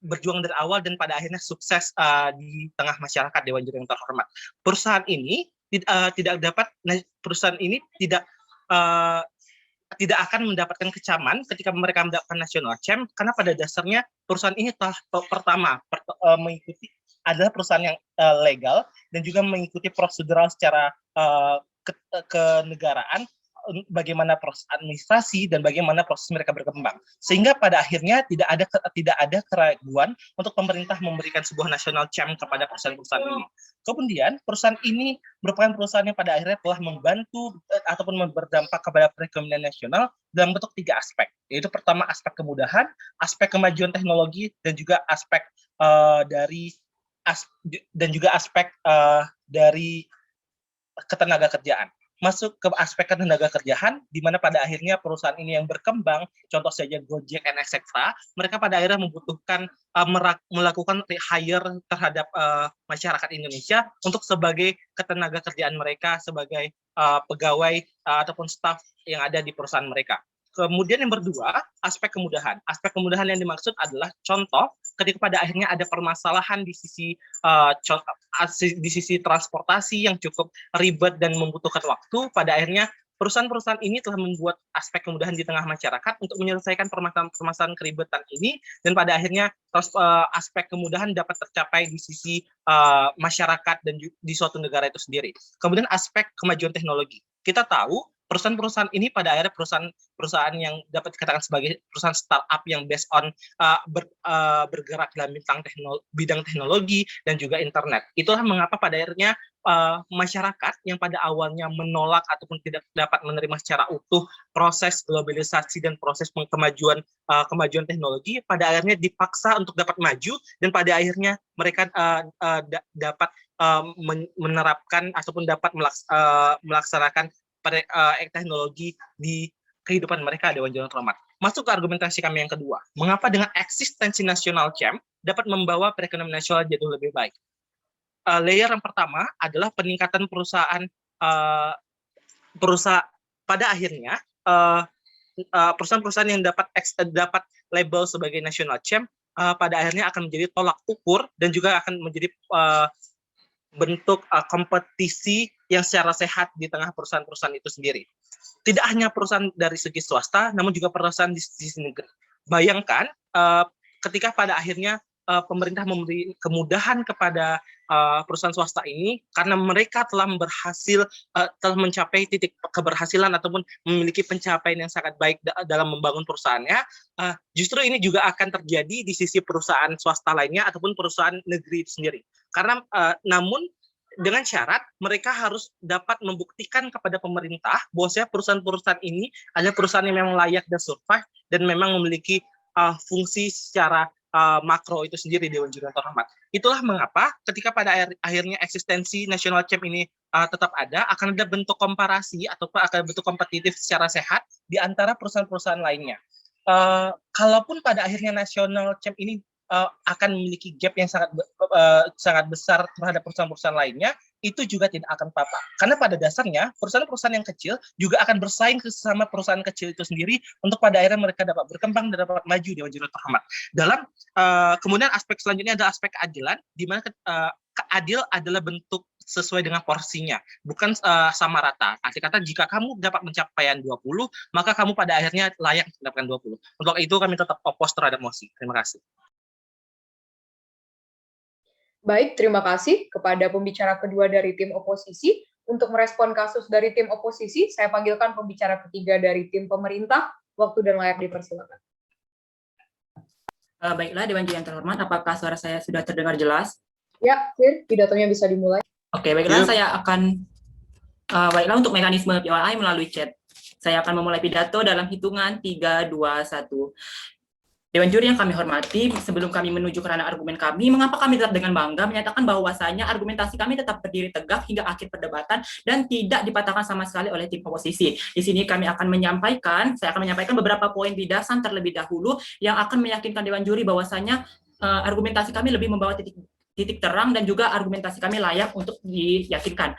berjuang dari awal dan pada akhirnya sukses di tengah masyarakat, Dewan Juri yang terhormat. Perusahaan ini tidak akan mendapatkan kecaman ketika mereka mendapatkan national champ karena pada dasarnya perusahaan ini telah mengikuti adalah perusahaan yang legal dan juga mengikuti prosedural secara kenegaraan, bagaimana proses administrasi dan bagaimana proses mereka berkembang, sehingga pada akhirnya tidak ada keraguan untuk pemerintah memberikan sebuah national champ kepada perusahaan-perusahaan ini. Kemudian perusahaan ini merupakan perusahaan yang pada akhirnya telah membantu ataupun berdampak kepada perekonomian nasional dalam bentuk 3 aspek, yaitu pertama aspek kemudahan, aspek kemajuan teknologi, dan juga aspek dari ketenaga kerjaan. Masuk ke aspek ketenaga kerjaan, di mana pada akhirnya perusahaan ini yang berkembang, contoh saja Gojek and etc., mereka pada akhirnya membutuhkan melakukan hire terhadap masyarakat Indonesia untuk sebagai ketenaga kerjaan mereka, sebagai pegawai ataupun staf yang ada di perusahaan mereka. Kemudian yang kedua, aspek kemudahan. Aspek kemudahan yang dimaksud adalah contoh ketika pada akhirnya ada permasalahan di sisi transportasi yang cukup ribet dan membutuhkan waktu, pada akhirnya perusahaan-perusahaan ini telah membuat aspek kemudahan di tengah masyarakat untuk menyelesaikan permasalahan keribetan ini, dan pada akhirnya aspek kemudahan dapat tercapai di sisi masyarakat dan di suatu negara itu sendiri. Kemudian aspek kemajuan teknologi. Kita tahu perusahaan-perusahaan ini pada akhirnya perusahaan yang dapat dikatakan sebagai perusahaan startup yang based on bergerak dalam bidang teknologi dan juga internet. Itulah mengapa pada akhirnya masyarakat yang pada awalnya menolak ataupun tidak dapat menerima secara utuh proses globalisasi dan proses kemajuan teknologi, pada akhirnya dipaksa untuk dapat maju dan pada akhirnya mereka dapat menerapkan ataupun dapat melaksanakan teknologi di kehidupan mereka, Dewan Juri yang terhormat. Masuk ke argumentasi kami yang kedua, mengapa dengan eksistensi national champ dapat membawa perekonomian nasional jauh lebih baik. Layer yang pertama adalah peningkatan perusahaan pada akhirnya perusahaan-perusahaan yang dapat label sebagai national champ pada akhirnya akan menjadi tolak ukur dan juga akan menjadi bentuk kompetisi yang secara sehat di tengah perusahaan-perusahaan itu sendiri. Tidak hanya perusahaan dari segi swasta, namun juga perusahaan di sisi negeri. Bayangkan ketika pada akhirnya pemerintah memberi kemudahan kepada perusahaan swasta ini karena mereka telah telah mencapai titik keberhasilan ataupun memiliki pencapaian yang sangat baik dalam membangun perusahaannya. Justru ini juga akan terjadi di sisi perusahaan swasta lainnya ataupun perusahaan negeri itu sendiri. Karena namun dengan syarat mereka harus dapat membuktikan kepada pemerintah bahwasanya perusahaan-perusahaan ini adalah perusahaan yang memang layak dan survive dan memang memiliki fungsi secara makro itu sendiri, Dewan Juri yang terhormat. Itulah mengapa ketika pada akhirnya eksistensi National Champ ini tetap ada, akan ada bentuk komparasi ataupun akan bentuk kompetitif secara sehat di antara perusahaan-perusahaan lainnya. Kalaupun pada akhirnya National Champ ini akan memiliki gap yang sangat besar terhadap perusahaan-perusahaan lainnya, itu juga tidak akan apa-apa. Karena pada dasarnya perusahaan-perusahaan yang kecil juga akan bersaing sesama perusahaan kecil itu sendiri untuk pada akhirnya mereka dapat berkembang dan dapat maju di Dewan Juri terhormat. Dalam kemudian aspek selanjutnya adalah aspek keadilan, di mana adil adalah bentuk sesuai dengan porsinya, bukan sama rata. Arti kata jika kamu dapat pencapaian 20, maka kamu pada akhirnya layak mendapatkan 20. Untuk itu kami tetap oppose terhadap mosi. Terima kasih. Baik, terima kasih kepada pembicara kedua dari tim oposisi. Untuk merespon kasus dari tim oposisi, saya panggilkan pembicara ketiga dari tim pemerintah. Waktu dan layak dipersilakan. Baiklah, Dewan Juri yang terhormat, apakah suara saya sudah terdengar jelas? Ya, clear. Pidatonya bisa dimulai. Oke, baiklah, saya akan, baiklah untuk mekanisme POI melalui chat. Saya akan memulai pidato dalam hitungan 3, 2, 1. Dewan Juri yang kami hormati, sebelum kami menuju ke ranah argumen kami, mengapa kami tetap dengan bangga menyatakan bahwasanya argumentasi kami tetap berdiri tegak hingga akhir perdebatan dan tidak dipatahkan sama sekali oleh tim oposisi. Di sini saya akan menyampaikan beberapa poin bidasan terlebih dahulu yang akan meyakinkan Dewan Juri bahwasanya argumentasi kami lebih membawa titik terang dan juga argumentasi kami layak untuk diyakinkan.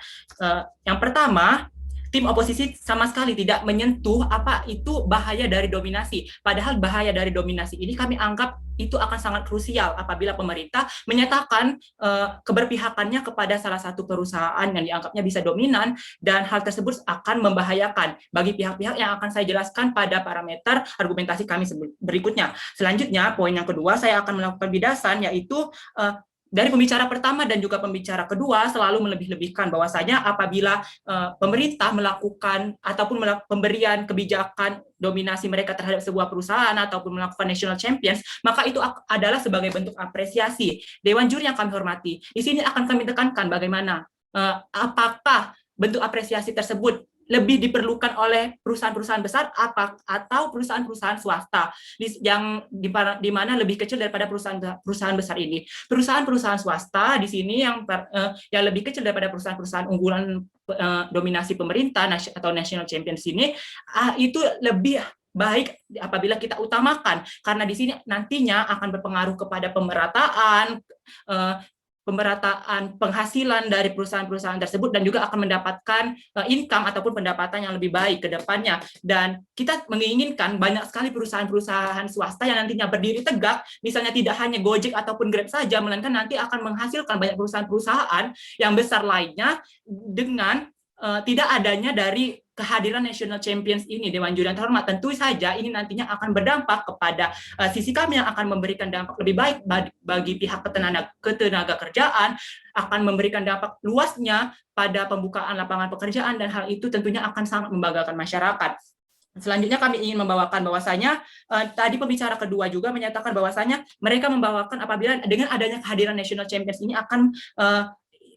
Yang pertama, tim oposisi sama sekali tidak menyentuh apa itu bahaya dari dominasi. Padahal bahaya dari dominasi ini kami anggap itu akan sangat krusial apabila pemerintah menyatakan keberpihakannya kepada salah satu perusahaan yang dianggapnya bisa dominan, dan hal tersebut akan membahayakan bagi pihak-pihak yang akan saya jelaskan pada parameter argumentasi kami berikutnya. Selanjutnya, poin yang kedua, saya akan melakukan bidasan, yaitu dari pembicara pertama dan juga pembicara kedua selalu melebih-lebihkan bahwasanya apabila pemerintah melakukan ataupun pemberian kebijakan dominasi mereka terhadap sebuah perusahaan ataupun melakukan national champions, maka itu adalah sebagai bentuk apresiasi. Dewan Juri yang kami hormati, di sini akan kami tekankan bagaimana apakah bentuk apresiasi tersebut lebih diperlukan oleh perusahaan-perusahaan besar atau perusahaan-perusahaan swasta yang di mana lebih kecil daripada perusahaan besar ini. Perusahaan-perusahaan swasta di sini yang lebih kecil daripada perusahaan-perusahaan unggulan dominasi pemerintah atau national champions ini, itu lebih baik apabila kita utamakan, karena di sini nantinya akan berpengaruh kepada pemerataan penghasilan dari perusahaan-perusahaan tersebut dan juga akan mendapatkan income ataupun pendapatan yang lebih baik ke depannya. Dan kita menginginkan banyak sekali perusahaan-perusahaan swasta yang nantinya berdiri tegak, misalnya tidak hanya Gojek ataupun Grab saja, melainkan nanti akan menghasilkan banyak perusahaan-perusahaan yang besar lainnya dengan tidak adanya dari kehadiran National Champions ini, Dewan Juri yang terhormat. Tentu saja ini nantinya akan berdampak kepada sisi kami yang akan memberikan dampak lebih baik bagi pihak ketenaga kerjaan, akan memberikan dampak luasnya pada pembukaan lapangan pekerjaan, dan hal itu tentunya akan sangat membanggakan masyarakat. Selanjutnya kami ingin membawakan bahwasanya tadi pembicara kedua juga menyatakan bahwasanya mereka membawakan apabila dengan adanya kehadiran National Champions ini akan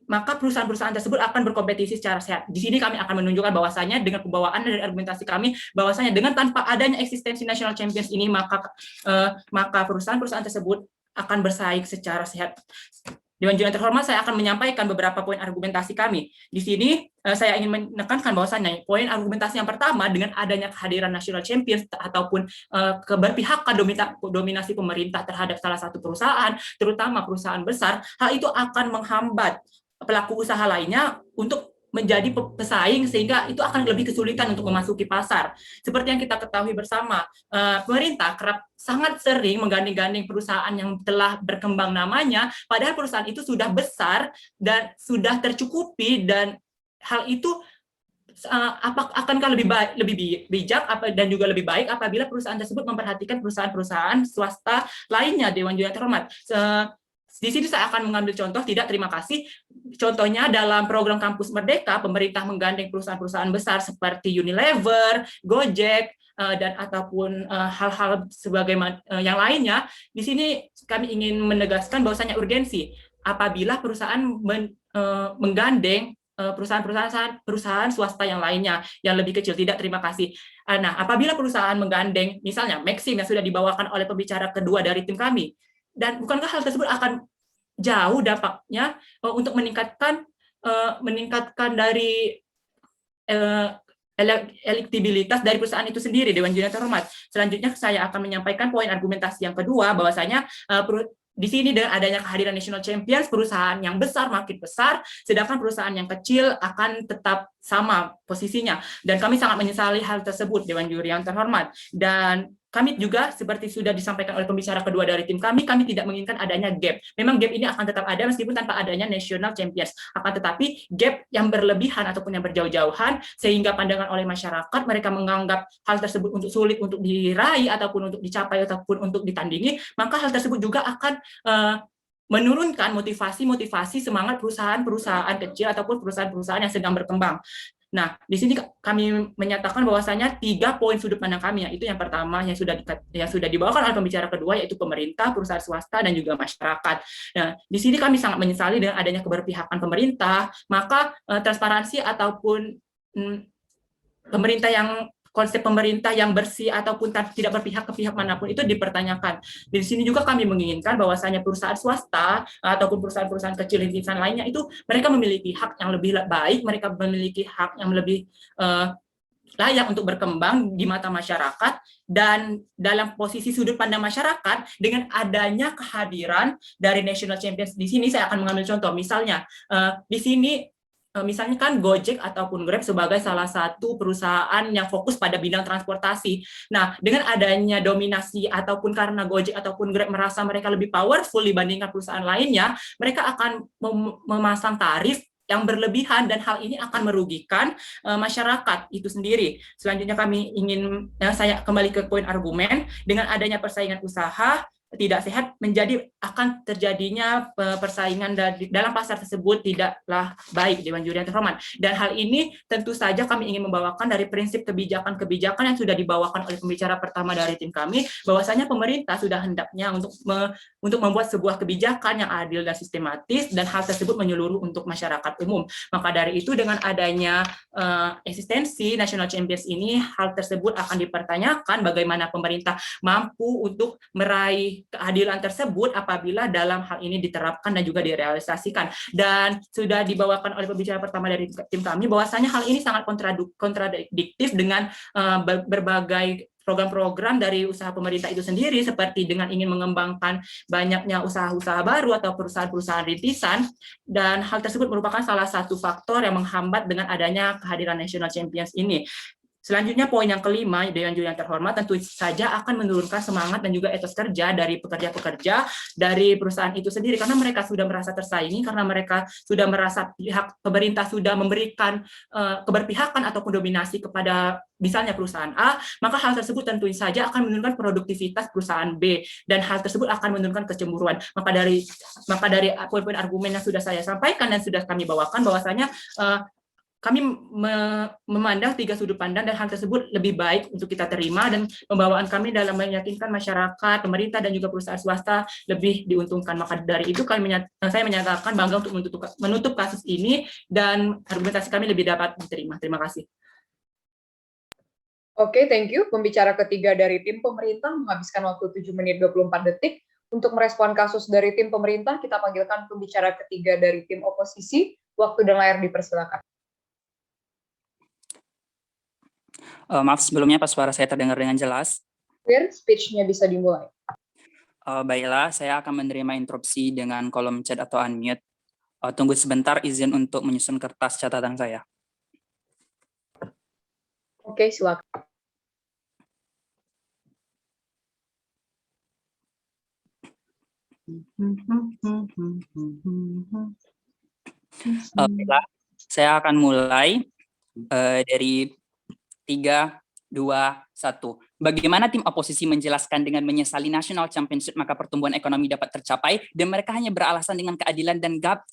maka perusahaan-perusahaan tersebut akan berkompetisi secara sehat. Di sini kami akan menunjukkan bahwasanya dengan pembawaan dari argumentasi kami bahwasanya dengan tanpa adanya eksistensi National Champions ini maka perusahaan-perusahaan tersebut akan bersaing secara sehat. Dewan Juri yang terhormat, saya akan menyampaikan beberapa poin argumentasi kami. Di sini saya ingin menekankan bahwasanya poin argumentasi yang pertama, dengan adanya kehadiran National Champions ataupun keberpihakan dominasi pemerintah terhadap salah satu perusahaan, terutama perusahaan besar, hal itu akan menghambat pelaku usaha lainnya untuk menjadi pesaing, sehingga itu akan lebih kesulitan untuk memasuki pasar. Seperti yang kita ketahui bersama, pemerintah kerap sangat sering menggandeng-gandeng perusahaan yang telah berkembang namanya, padahal perusahaan itu sudah besar dan sudah tercukupi, dan hal itu akankah lebih bijak dan juga lebih baik apabila perusahaan tersebut memperhatikan perusahaan-perusahaan swasta lainnya, Dewan Juri yang terhormat. Di sini saya akan mengambil contoh, tidak terima kasih. Contohnya dalam program Kampus Merdeka, pemerintah menggandeng perusahaan-perusahaan besar seperti Unilever, Gojek, dan ataupun hal-hal sebagaimana yang lainnya. Di sini kami ingin menegaskan bahwasanya urgensi apabila perusahaan menggandeng perusahaan swasta yang lainnya yang lebih kecil, tidak terima kasih. Nah, apabila perusahaan menggandeng misalnya Maxim yang sudah dibawakan oleh pembicara kedua dari tim kami, dan bukankah hal tersebut akan jauh dampaknya untuk meningkatkan dari elektabilitas dari perusahaan itu sendiri, Dewan Juri yang terhormat. Selanjutnya saya akan menyampaikan poin argumentasi yang kedua, bahwasanya di sini dengan adanya kehadiran National Champions, perusahaan yang besar makin besar, sedangkan perusahaan yang kecil akan tetap sama posisinya. Dan kami sangat menyesali hal tersebut, Dewan Juri yang terhormat. Dan kami juga, seperti sudah disampaikan oleh pembicara kedua dari tim kami tidak menginginkan adanya gap. Memang gap ini akan tetap ada meskipun tanpa adanya National Champions. Akan tetapi gap yang berlebihan ataupun yang berjauh-jauhan, sehingga pandangan oleh masyarakat, mereka menganggap hal tersebut untuk sulit untuk diraih, ataupun untuk dicapai, ataupun untuk ditandingi, maka hal tersebut juga akan menurunkan motivasi semangat perusahaan-perusahaan kecil ataupun perusahaan-perusahaan yang sedang berkembang. Nah, di sini kami menyatakan bahwasanya 3 poin sudut pandang kami, yaitu yang pertama yang sudah dibawakan oleh pembicara kedua, yaitu pemerintah, perusahaan swasta, dan juga masyarakat. Nah, di sini kami sangat menyesali dengan adanya keberpihakan pemerintah, maka transparansi ataupun konsep pemerintah yang bersih ataupun tidak berpihak ke pihak manapun itu dipertanyakan. Di sini juga kami menginginkan bahwasanya perusahaan swasta ataupun perusahaan-perusahaan kecil rintisan lainnya itu mereka memiliki hak yang lebih baik, mereka memiliki hak yang lebih layak untuk berkembang di mata masyarakat. Dan dalam posisi sudut pandang masyarakat, dengan adanya kehadiran dari National Champions di sini, saya akan mengambil contoh. Misalnya di sini misalnya kan Gojek ataupun Grab sebagai salah satu perusahaan yang fokus pada bidang transportasi. Nah, dengan adanya dominasi ataupun karena Gojek ataupun Grab merasa mereka lebih powerful dibandingkan perusahaan lainnya, mereka akan memasang tarif yang berlebihan, dan hal ini akan merugikan masyarakat itu sendiri. Selanjutnya saya kembali ke poin argumen, dengan adanya persaingan usaha tidak sehat akan terjadinya persaingan dalam pasar tersebut tidaklah baik, Dewan Juri yang terhormat. Dan hal ini tentu saja kami ingin membawakan dari prinsip kebijakan-kebijakan yang sudah dibawakan oleh pembicara pertama dari tim kami, bahwasanya pemerintah sudah hendaknya untuk membuat sebuah kebijakan yang adil dan sistematis, dan hal tersebut menyeluruh untuk masyarakat umum. Maka dari itu, dengan adanya eksistensi National Champions ini, hal tersebut akan dipertanyakan bagaimana pemerintah mampu untuk meraih keadilan tersebut apabila dalam hal ini diterapkan dan juga direalisasikan. Dan sudah dibawakan oleh pembicara pertama dari tim kami bahwasanya hal ini sangat kontradiktif dengan berbagai program-program dari usaha pemerintah itu sendiri, seperti dengan ingin mengembangkan banyaknya usaha-usaha baru atau perusahaan-perusahaan rintisan, dan hal tersebut merupakan salah satu faktor yang menghambat dengan adanya kehadiran National Champions ini. Selanjutnya, poin yang kelima, Dewan Juri yang terhormat, tentu saja akan menurunkan semangat dan juga etos kerja dari pekerja-pekerja dari perusahaan itu sendiri, karena mereka sudah merasa tersaingi, karena mereka sudah merasa pihak pemerintah sudah memberikan keberpihakan ataupun dominasi kepada misalnya perusahaan A, maka hal tersebut tentu saja akan menurunkan produktivitas perusahaan B, dan hal tersebut akan menurunkan kecemburuan. Maka dari poin-poin argumen yang sudah saya sampaikan dan sudah kami bawakan, bahwasanya kami memandang 3 sudut pandang, dan hal tersebut lebih baik untuk kita terima, dan pembawaan kami dalam meyakinkan masyarakat, pemerintah, dan juga perusahaan swasta lebih diuntungkan. Maka dari itu saya menyatakan bangga untuk menutup kasus ini, dan argumentasi kami lebih dapat diterima. Terima kasih. Oke, thank you. Pembicara ketiga dari tim pemerintah menghabiskan waktu 7 menit 24 detik. Untuk merespon kasus dari tim pemerintah, kita panggilkan pembicara ketiga dari tim oposisi. Waktu dan layar dipersilakan. Maaf sebelumnya, Pak, suara saya terdengar dengan jelas. Clear, speech-nya bisa dimulai. Baiklah, saya akan menerima interupsi dengan kolom chat atau unmute. Tunggu sebentar, izin untuk menyusun kertas catatan saya. Oke, silakan. Baiklah, saya akan mulai. Dari 3, 2, 1. Bagaimana tim oposisi menjelaskan dengan menyesali National Championship maka pertumbuhan ekonomi dapat tercapai, dan mereka hanya beralasan dengan keadilan dan gap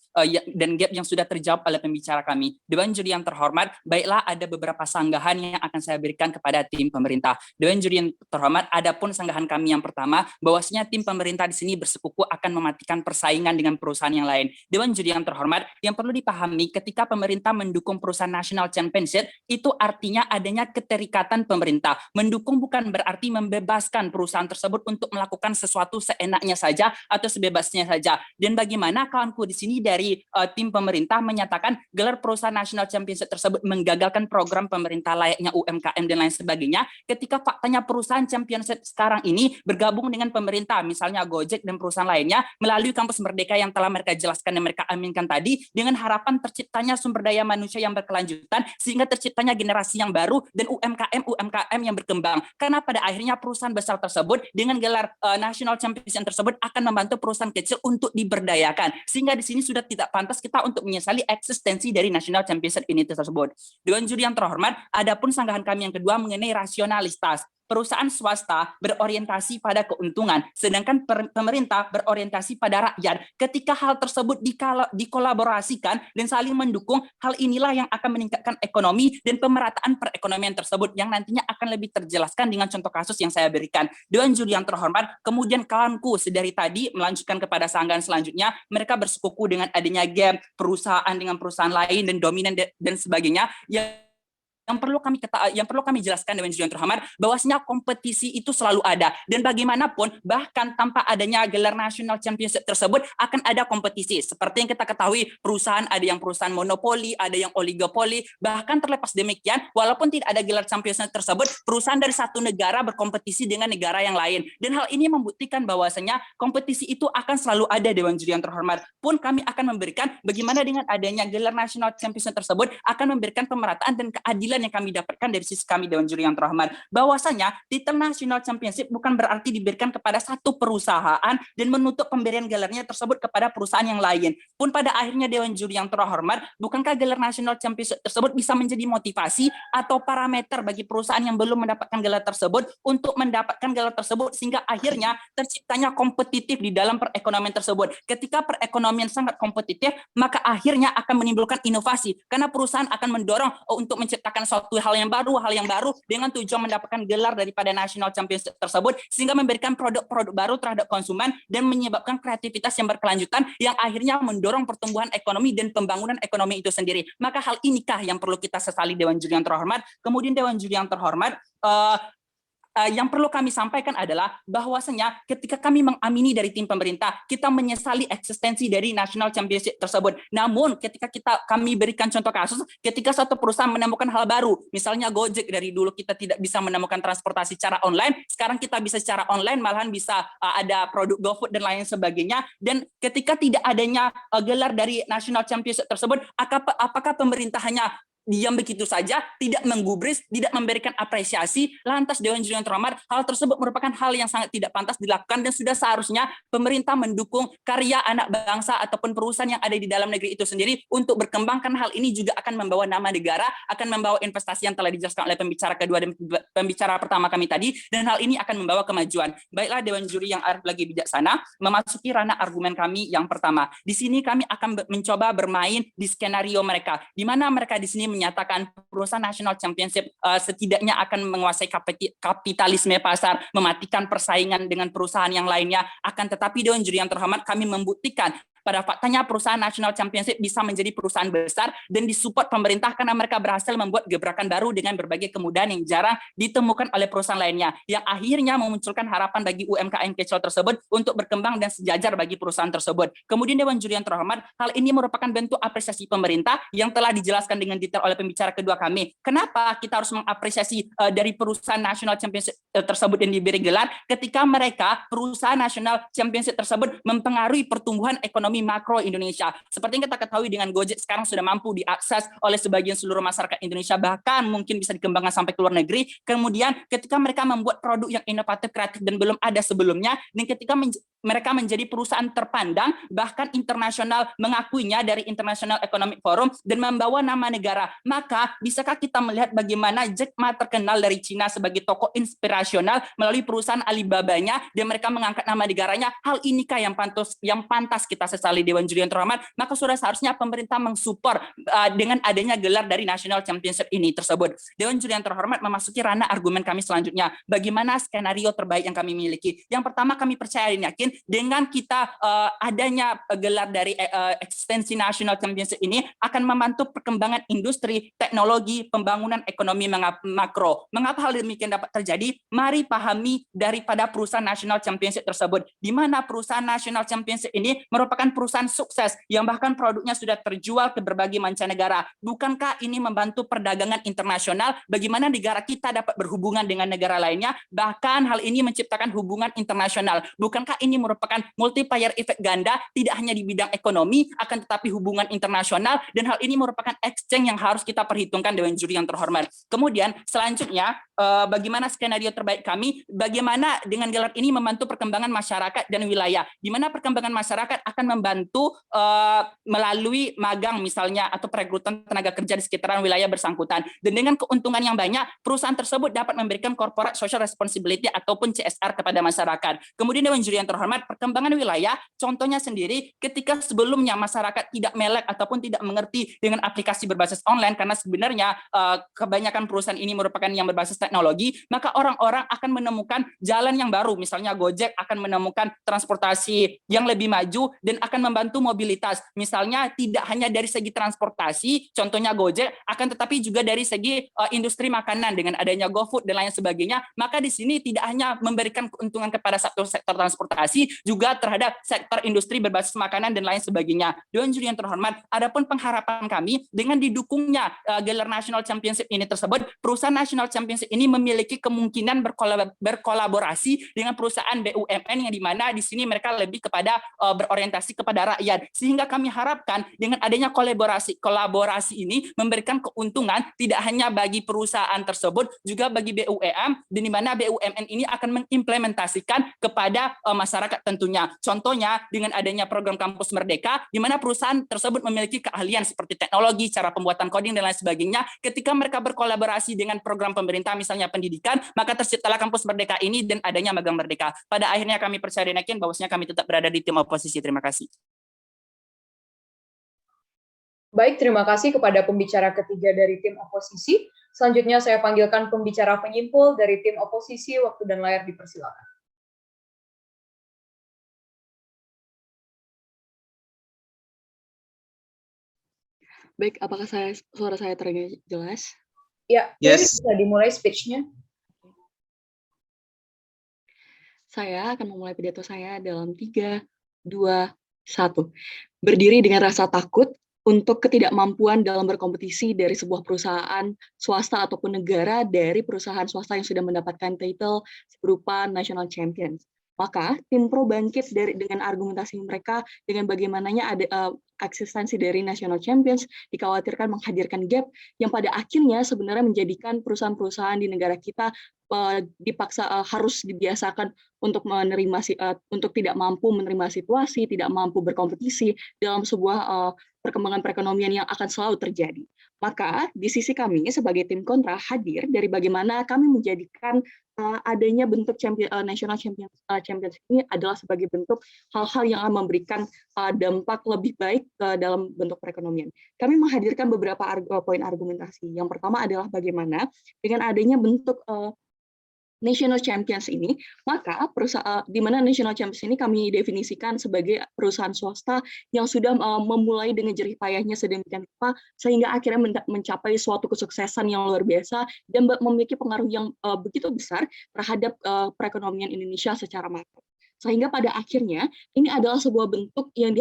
yang sudah terjawab oleh pembicara kami. Dewan juri yang terhormat, baiklah ada beberapa sanggahan yang akan saya berikan kepada tim pemerintah. Dewan juri yang terhormat, adapun sanggahan kami yang pertama, bahwasanya tim pemerintah di sini bersekuku akan mematikan persaingan dengan perusahaan yang lain. Dewan juri yang terhormat, yang perlu dipahami ketika pemerintah mendukung perusahaan National Championship, itu artinya adanya keterikatan pemerintah. Mendukung bukan berarti membebaskan perusahaan tersebut untuk melakukan sesuatu seenaknya saja atau sebebasnya saja. Dan bagaimana kawanku di sini dari tim pemerintah menyatakan gelar perusahaan National Championship tersebut menggagalkan program pemerintah layaknya UMKM dan lain sebagainya, ketika faktanya perusahaan Championship sekarang ini bergabung dengan pemerintah, misalnya Gojek dan perusahaan lainnya melalui kampus Merdeka yang telah mereka jelaskan dan mereka aminkan tadi, dengan harapan terciptanya sumber daya manusia yang berkelanjutan sehingga terciptanya generasi yang baru dan UMKM yang berkembang. Karena pada akhirnya perusahaan besar tersebut dengan gelar National Championship tersebut akan membantu perusahaan kecil untuk diberdayakan. Sehingga di sini sudah tidak pantas kita untuk menyesali eksistensi dari National Championship ini tersebut. Dewan juri yang terhormat, adapun sanggahan kami yang kedua mengenai rasionalitas. Perusahaan swasta berorientasi pada keuntungan, sedangkan pemerintah berorientasi pada rakyat. Ketika hal tersebut dikolaborasikan dan saling mendukung, hal inilah yang akan meningkatkan ekonomi dan pemerataan perekonomian tersebut yang nantinya akan lebih terjelaskan dengan contoh kasus yang saya berikan. Dewan juri yang terhormat, kemudian kawanku sedari tadi melanjutkan kepada sanggahan selanjutnya, mereka bersekuku dengan adanya gap perusahaan dengan perusahaan lain dan dominan dan sebagainya, yang perlu kami jelaskan Dewan juri yang terhormat, bahwasanya kompetisi itu selalu ada, dan bagaimanapun bahkan tanpa adanya gelar National Championship tersebut akan ada kompetisi. Seperti yang kita ketahui, perusahaan ada yang perusahaan monopoli, ada yang oligopoli, bahkan terlepas demikian walaupun tidak ada gelar Championship tersebut, perusahaan dari satu negara berkompetisi dengan negara yang lain, dan hal ini membuktikan bahwasanya kompetisi itu akan selalu ada. Dewan juri yang terhormat pun kami akan memberikan bagaimana dengan adanya gelar National Championship tersebut akan memberikan pemerataan dan keadilan yang kami dapatkan dari sisi kami Dewan juri yang terhormat, bahwasanya titel National Championship bukan berarti diberikan kepada satu perusahaan dan menutup pemberian gelarnya tersebut kepada perusahaan yang lain. Pun pada akhirnya Dewan juri yang terhormat, bukankah gelar National Championship tersebut bisa menjadi motivasi atau parameter bagi perusahaan yang belum mendapatkan gelar tersebut untuk mendapatkan gelar tersebut, sehingga akhirnya terciptanya kompetitif di dalam perekonomian tersebut. Ketika perekonomian sangat kompetitif, maka akhirnya akan menimbulkan inovasi, karena perusahaan akan mendorong untuk menciptakan suatu hal yang baru dengan tujuan mendapatkan gelar daripada National Championship tersebut, sehingga memberikan produk-produk baru terhadap konsumen dan menyebabkan kreativitas yang berkelanjutan yang akhirnya mendorong pertumbuhan ekonomi dan pembangunan ekonomi itu sendiri. Maka hal inikah yang perlu kita sesali Dewan juri yang terhormat. Kemudian Dewan juri yang terhormat, yang perlu kami sampaikan adalah bahwasanya ketika kami mengamini dari tim pemerintah, kita menyesali eksistensi dari National Championship tersebut. Namun ketika kami berikan contoh kasus, ketika suatu perusahaan menemukan hal baru, misalnya Gojek, dari dulu kita tidak bisa menemukan transportasi secara online, sekarang kita bisa secara online, malahan bisa ada produk GoFood dan lain sebagainya. Dan ketika tidak adanya gelar dari National Championship tersebut, apakah pemerintah hanya diam begitu saja, tidak menggubris, tidak memberikan apresiasi? Lantas Dewan juri yang terhormat, hal tersebut merupakan hal yang sangat tidak pantas dilakukan, dan sudah seharusnya pemerintah mendukung karya anak bangsa ataupun perusahaan yang ada di dalam negeri itu sendiri untuk berkembang, karena hal ini juga akan membawa nama negara, akan membawa investasi yang telah dijelaskan oleh pembicara kedua dan pembicara pertama kami tadi, dan hal ini akan membawa kemajuan. Baiklah Dewan juri yang arif lagi bijaksana, memasuki ranah argumen kami yang pertama. Di sini kami akan mencoba bermain di skenario mereka, di mana mereka di sini menyatakan perusahaan National Championship setidaknya akan menguasai kapitalisme pasar, mematikan persaingan dengan perusahaan yang lainnya. Akan tetapi Dewan juri yang terhormat, kami membuktikan pada faktanya perusahaan National Championship bisa menjadi perusahaan besar dan disupport pemerintah karena mereka berhasil membuat gebrakan baru dengan berbagai kemudahan yang jarang ditemukan oleh perusahaan lainnya, yang akhirnya memunculkan harapan bagi UMKM kecil tersebut untuk berkembang dan sejajar bagi perusahaan tersebut. Kemudian Dewan juri yang terhormat, hal ini merupakan bentuk apresiasi pemerintah yang telah dijelaskan dengan detail oleh pembicara kedua kami. Kenapa kita harus mengapresiasi dari perusahaan National Championship tersebut yang diberi gelar, ketika mereka perusahaan National Championship tersebut mempengaruhi pertumbuhan ekonomi ekonomi makro Indonesia. Seperti yang kita ketahui dengan Gojek sekarang sudah mampu diakses oleh sebagian seluruh masyarakat Indonesia, bahkan mungkin bisa dikembangkan sampai ke luar negeri. Kemudian ketika mereka membuat produk yang inovatif, kreatif dan belum ada sebelumnya, dan ketika mereka menjadi perusahaan terpandang, bahkan internasional mengakuinya dari International Economic Forum dan membawa nama negara, maka bisakah kita melihat bagaimana Jack Ma terkenal dari Cina sebagai tokoh inspirasional melalui perusahaan Alibaba-nya dan mereka mengangkat nama negaranya? Hal inikah yang pantas kita sesali, Dewan Juri yang terhormat? Maka sudah seharusnya pemerintah mensupport dengan adanya gelar dari National Championship ini tersebut. Dewan Juri yang terhormat memasuki ranah argumen kami selanjutnya. Bagaimana skenario terbaik yang kami miliki? Yang pertama, kami percaya dan yakin dengan kita adanya gelar dari eksistensi National Championship ini akan membantu perkembangan industri, teknologi, pembangunan ekonomi makro. Mengapa hal demikian dapat terjadi? Mari pahami daripada perusahaan National Championship tersebut, di mana perusahaan National Championship ini merupakan perusahaan sukses yang bahkan produknya sudah terjual ke berbagai mancanegara. Bukankah ini membantu perdagangan internasional? Bagaimana negara kita dapat berhubungan dengan negara lainnya? Bahkan hal ini menciptakan hubungan internasional. Bukankah ini merupakan multiplier effect ganda, tidak hanya di bidang ekonomi, akan tetapi hubungan internasional, dan hal ini merupakan exchange yang harus kita perhitungkan, Dewan Juri yang terhormat. Kemudian selanjutnya, bagaimana skenario terbaik kami? Bagaimana dengan gelar ini membantu perkembangan masyarakat dan wilayah, di mana perkembangan masyarakat akan membantu melalui magang misalnya atau perekrutan tenaga kerja di sekitaran wilayah bersangkutan, dan dengan keuntungan yang banyak perusahaan tersebut dapat memberikan corporate social responsibility ataupun CSR kepada masyarakat. Kemudian Dewan Juri yang terhormat, perkembangan wilayah contohnya sendiri ketika sebelumnya masyarakat tidak melek ataupun tidak mengerti dengan aplikasi berbasis online, karena sebenarnya kebanyakan perusahaan ini merupakan yang berbasis teknologi, maka orang-orang akan menemukan jalan yang baru. Misalnya Gojek akan menemukan transportasi yang lebih maju dan akan membantu mobilitas. Misalnya tidak hanya dari segi transportasi, contohnya Gojek, akan tetapi juga dari segi industri makanan dengan adanya GoFood dan lain sebagainya. Maka di sini tidak hanya memberikan keuntungan kepada sektor transportasi, juga terhadap sektor industri berbasis makanan dan lain sebagainya. Dewan Juri yang terhormat, adapun pengharapan kami dengan didukungnya gelar National Championship ini tersebut, perusahaan National Championship ini memiliki kemungkinan berkolaborasi dengan perusahaan BUMN yang dimana di sini mereka lebih kepada berorientasi kepada rakyat, sehingga kami harapkan dengan adanya kolaborasi ini memberikan keuntungan tidak hanya bagi perusahaan tersebut, juga bagi BUMN, dan di mana BUMN ini akan mengimplementasikan kepada masyarakat tentunya. Contohnya dengan adanya program Kampus Merdeka, di mana perusahaan tersebut memiliki keahlian seperti teknologi, cara pembuatan coding dan lain sebagainya. Ketika mereka berkolaborasi dengan program pemerintah misalnya pendidikan, maka terciptalah Kampus Merdeka ini dan adanya magang merdeka. Pada akhirnya kami percaya dan yakin bahwasanya kami tetap berada di tim oposisi. Terima kasih. Baik, terima kasih kepada pembicara ketiga dari tim oposisi. Selanjutnya saya panggilkan pembicara penyimpul dari tim oposisi. Waktu dan layar dipersilakan. Baik, apakah suara saya terdengar jelas? Ya, Yes. bisa dimulai speech-nya. Saya akan memulai pidato saya dalam 3, 2, 1. Berdiri dengan rasa takut untuk ketidakmampuan dalam berkompetisi dari sebuah perusahaan swasta ataupun negara dari perusahaan swasta yang sudah mendapatkan title berupa National Champions. Maka tim pro bangkit dengan argumentasi mereka dengan bagaimananya ada eksistensi dari National Champions dikhawatirkan menghadirkan gap yang pada akhirnya sebenarnya menjadikan perusahaan-perusahaan di negara kita dipaksa harus dibiasakan untuk untuk tidak mampu menerima situasi, tidak mampu berkompetisi dalam sebuah perkembangan perekonomian yang akan selalu terjadi. Maka di sisi kami sebagai tim kontra hadir dari bagaimana kami menjadikan adanya bentuk National Champions ini adalah sebagai bentuk hal-hal yang akan memberikan dampak lebih baik dalam bentuk perekonomian. Kami menghadirkan beberapa poin argumentasi. Yang pertama adalah bagaimana dengan adanya bentuk National Champions ini, maka di mana National Champions ini kami definisikan sebagai perusahaan swasta yang sudah memulai dengan jerih payahnya sedemikian rupa sehingga akhirnya mencapai suatu kesuksesan yang luar biasa dan memiliki pengaruh yang begitu besar terhadap perekonomian Indonesia secara makro. Sehingga pada akhirnya ini adalah sebuah bentuk yang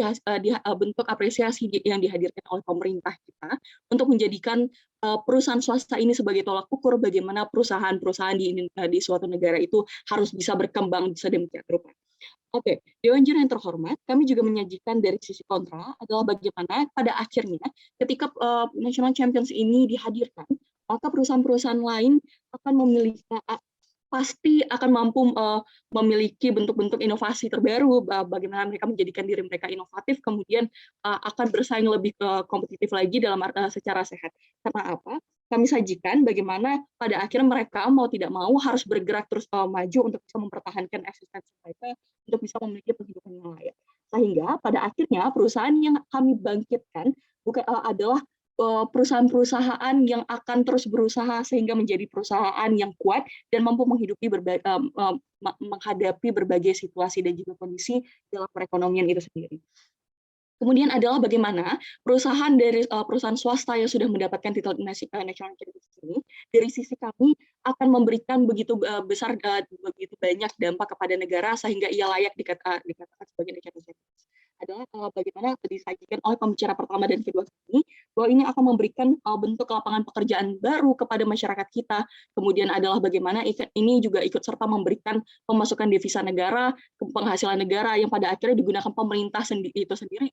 bentuk apresiasi yang dihadirkan oleh pemerintah kita untuk menjadikan perusahaan swasta ini sebagai tolak ukur bagaimana perusahaan-perusahaan di suatu negara itu harus bisa berkembang sedemikian rupa. Oke, Dewan Juri yang terhormat, kami juga menyajikan dari sisi kontra adalah bagaimana pada akhirnya ketika National Champions ini dihadirkan, maka perusahaan-perusahaan lain akan memiliki pasti akan mampu memiliki bentuk-bentuk inovasi terbaru, bagaimana mereka menjadikan diri mereka inovatif, kemudian akan bersaing lebih kompetitif lagi dalam secara sehat. Karena apa? Kami sajikan bagaimana pada akhirnya mereka mau tidak mau harus bergerak terus maju untuk bisa mempertahankan eksistensi mereka, untuk bisa memiliki penghidupan yang layak. Sehingga pada akhirnya perusahaan yang kami bangkitkan bukan adalah perusahaan-perusahaan yang akan terus berusaha sehingga menjadi perusahaan yang kuat dan mampu menghidupi menghadapi berbagai situasi dan juga kondisi dalam perekonomian itu sendiri. Kemudian adalah bagaimana perusahaan dari perusahaan swasta yang sudah mendapatkan titel National Champions ini, dari sisi kami akan memberikan begitu besar, begitu banyak dampak kepada negara sehingga ia layak dikatakan sebagai National Champions. Adalah bagaimana disajikan oleh pembicara pertama dan kedua ini, bahwa ini akan memberikan bentuk lapangan pekerjaan baru kepada masyarakat kita. Kemudian adalah bagaimana ini juga ikut serta memberikan pemasukan devisa negara, penghasilan negara yang pada akhirnya digunakan pemerintah itu sendiri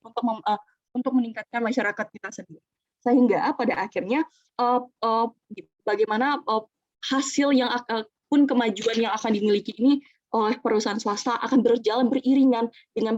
untuk meningkatkan masyarakat kita sendiri. Sehingga pada akhirnya bagaimana hasil yang pun kemajuan yang akan dimiliki ini oleh perusahaan swasta akan berjalan beriringan dengan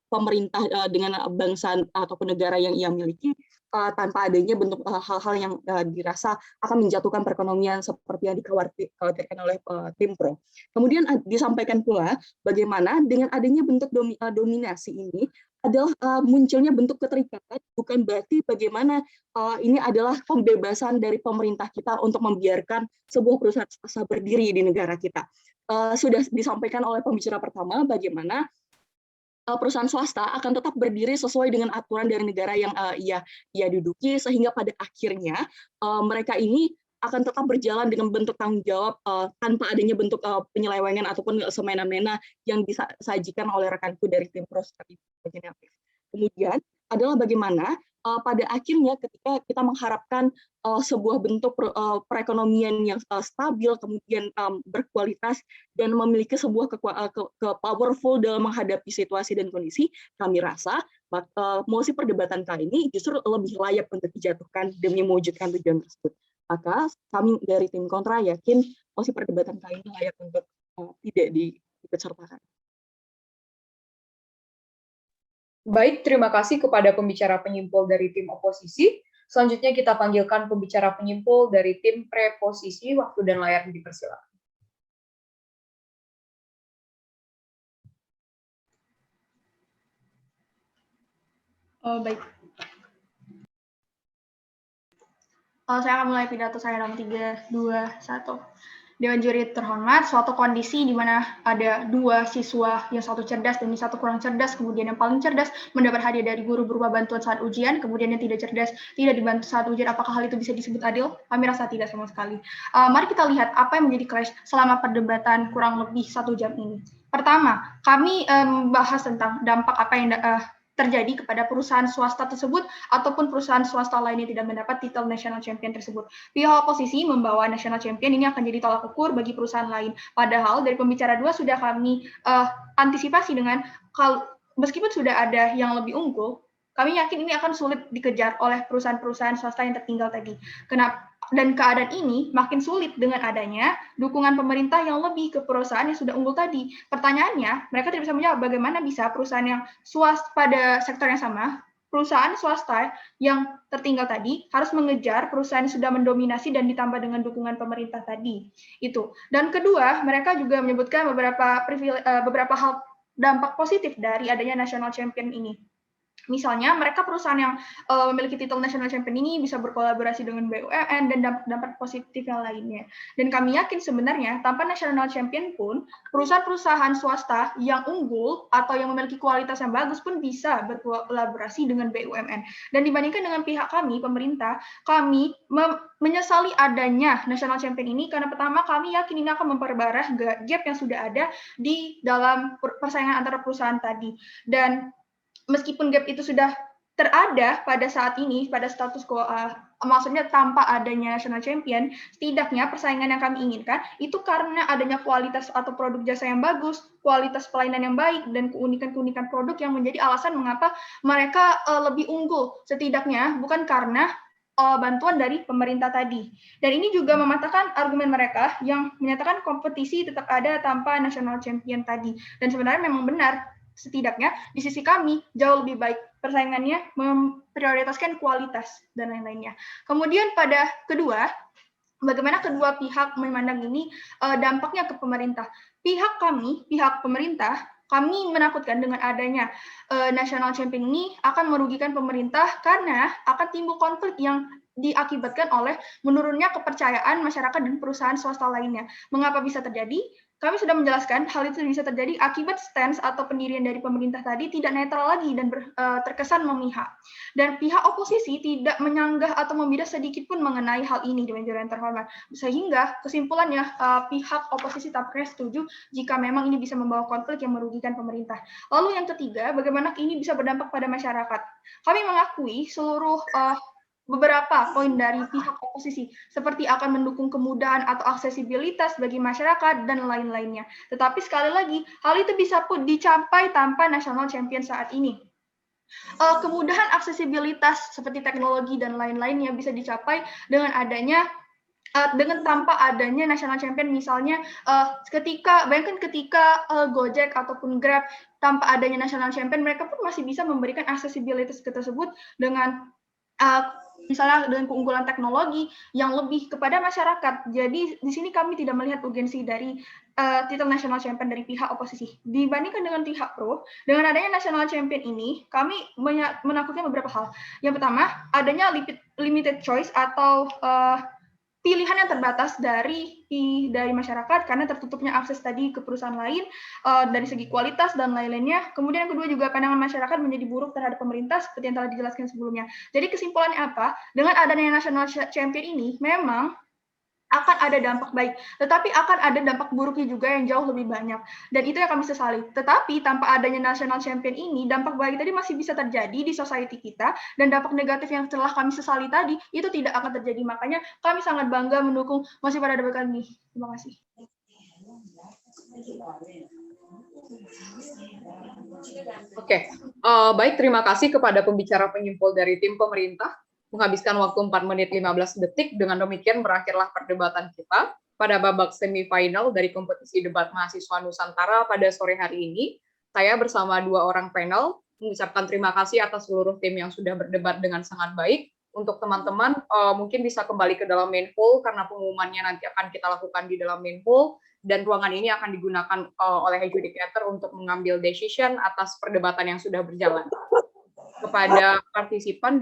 pemerintah, dengan bangsa ataupun negara yang ia miliki, tanpa adanya bentuk hal-hal yang dirasa akan menjatuhkan perekonomian seperti yang dikhawatirkan oleh tim pro. Kemudian disampaikan pula bagaimana dengan adanya bentuk dominasi ini adalah munculnya bentuk keterikatan, bukan berarti bagaimana ini adalah pembebasan dari pemerintah kita untuk membiarkan sebuah perusahaan swasta berdiri di negara kita. Sudah disampaikan oleh pembicara pertama bagaimana perusahaan swasta akan tetap berdiri sesuai dengan aturan dari negara yang ia duduki, sehingga pada akhirnya mereka ini akan tetap berjalan dengan bentuk tanggung jawab tanpa adanya bentuk penyelewengan ataupun semena-mena yang disajikan oleh rekanku dari tim pros. Kemudian adalah bagaimana pada akhirnya ketika kita mengharapkan sebuah bentuk perekonomian yang stabil, kemudian berkualitas dan memiliki sebuah powerful dalam menghadapi situasi dan kondisi, kami rasa mosi perdebatan kali ini justru lebih layak untuk dijatuhkan demi mewujudkan tujuan tersebut. Maka kami dari tim kontra yakin mosi perdebatan kali ini layak untuk tidak diikutsertakan. Baik, terima kasih kepada pembicara penyimpul dari tim oposisi. Selanjutnya kita panggilkan pembicara penyimpul dari tim preposisi. Waktu dan layar dipersilakan. Baik. Saya akan mulai pidato saya dalam 3, 2, 1. Dewan Juri terhormat, suatu kondisi di mana ada dua siswa yang satu cerdas dan yang satu kurang cerdas, kemudian yang paling cerdas mendapat hadiah dari guru berupa bantuan saat ujian, kemudian yang tidak cerdas tidak dibantu saat ujian. Apakah hal itu bisa disebut adil? Kami rasa tidak sama sekali. Mari kita lihat apa yang menjadi clash selama perdebatan kurang lebih 1 jam ini. Pertama, kami membahas tentang dampak apa yang terjadi kepada perusahaan swasta tersebut ataupun perusahaan swasta lain yang tidak mendapat titel National Champion tersebut. Pihak oposisi membawa National Champion ini akan jadi tolak ukur bagi perusahaan lain. Padahal dari pembicara 2 sudah kami antisipasi dengan meskipun sudah ada yang lebih unggul, kami yakin ini akan sulit dikejar oleh perusahaan-perusahaan swasta yang tertinggal tadi. Kenapa? Dan keadaan ini makin sulit dengan adanya dukungan pemerintah yang lebih ke perusahaan yang sudah unggul tadi. Pertanyaannya, mereka tidak bisa menjawab bagaimana bisa perusahaan yang swasta pada sektor yang sama, perusahaan swasta yang tertinggal tadi harus mengejar perusahaan yang sudah mendominasi dan ditambah dengan dukungan pemerintah tadi. Itu. Dan kedua, mereka juga menyebutkan beberapa hal dampak positif dari adanya National Champion ini. Misalnya, mereka perusahaan yang memiliki titel National Champion ini bisa berkolaborasi dengan BUMN dan dampak positif yang lainnya. Dan kami yakin sebenarnya tanpa National Champion pun, perusahaan-perusahaan swasta yang unggul atau yang memiliki kualitas yang bagus pun bisa berkolaborasi dengan BUMN. Dan dibandingkan dengan pihak kami, pemerintah, kami menyesali adanya National Champion ini karena pertama kami yakin ini akan memperparah gap yang sudah ada di dalam persaingan antara perusahaan tadi. Dan meskipun gap itu sudah terada pada saat ini, pada status quo, maksudnya tanpa adanya national champion, setidaknya persaingan yang kami inginkan itu karena adanya kualitas atau produk jasa yang bagus, kualitas pelayanan yang baik, dan keunikan-keunikan produk yang menjadi alasan mengapa mereka lebih unggul, setidaknya bukan karena bantuan dari pemerintah tadi. Dan ini juga mematahkan argumen mereka yang menyatakan kompetisi tetap ada tanpa national champion tadi. Dan sebenarnya memang benar, setidaknya di sisi kami jauh lebih baik persaingannya, memprioritaskan kualitas dan lain-lainnya. Kemudian pada kedua, bagaimana kedua pihak memandang ini dampaknya ke pemerintah. Pihak pemerintah, kami menakutkan dengan adanya national champion ini akan merugikan pemerintah karena akan timbul konflik yang diakibatkan oleh menurunnya kepercayaan masyarakat dan perusahaan swasta lainnya. Mengapa bisa terjadi? Kami sudah menjelaskan hal itu bisa terjadi akibat stance atau pendirian dari pemerintah tadi tidak netral lagi dan terkesan memihak. Dan pihak oposisi tidak menyanggah atau membidah sedikit pun mengenai hal ini, Dewan Juri yang terhormat. Sehingga kesimpulannya pihak oposisi tampaknya setuju jika memang ini bisa membawa konflik yang merugikan pemerintah. Lalu yang ketiga, bagaimana ini bisa berdampak pada masyarakat. Kami mengakui seluruh beberapa poin dari pihak oposisi, seperti akan mendukung kemudahan atau aksesibilitas bagi masyarakat dan lain-lainnya. Tetapi sekali lagi, hal itu bisa pun dicapai tanpa national champion saat ini. Kemudahan aksesibilitas seperti teknologi dan lain-lainnya bisa dicapai dengan adanya tanpa adanya national champion, misalnya bayangkan ketika Gojek ataupun Grab tanpa adanya national champion, mereka pun masih bisa memberikan aksesibilitas tersebut dengan misalnya dengan keunggulan teknologi yang lebih kepada masyarakat. Jadi di sini kami tidak melihat urgensi dari titel national champion dari pihak oposisi. Dibandingkan dengan pihak pro, dengan adanya national champion ini, kami menakutkan beberapa hal. Yang pertama, adanya limited choice atau pilihan yang terbatas dari masyarakat karena tertutupnya akses tadi ke perusahaan lain dari segi kualitas dan lain-lainnya. Kemudian yang kedua juga pandangan masyarakat menjadi buruk terhadap pemerintah seperti yang telah dijelaskan sebelumnya. Jadi kesimpulannya apa? Dengan adanya national champion ini memang akan ada dampak baik, tetapi akan ada dampak buruknya juga yang jauh lebih banyak. Dan itu yang kami sesali. Tetapi tanpa adanya national champion ini, dampak baik tadi masih bisa terjadi di society kita, dan dampak negatif yang telah kami sesali tadi, itu tidak akan terjadi. Makanya kami sangat bangga mendukung masih pada debat kami. Terima kasih. Oke, baik, terima kasih kepada pembicara penyimpul dari tim pemerintah. Menghabiskan waktu 4 menit 15 detik, dengan demikian berakhirlah perdebatan kita pada babak semifinal dari kompetisi debat mahasiswa Nusantara pada sore hari ini. Saya bersama 2 orang panel mengucapkan terima kasih atas seluruh tim yang sudah berdebat dengan sangat baik. Untuk teman-teman, mungkin bisa kembali ke dalam main hall, karena pengumumannya nanti akan kita lakukan di dalam main hall, dan ruangan ini akan digunakan oleh adjudicator untuk mengambil decision atas perdebatan yang sudah berjalan. Kepada partisipan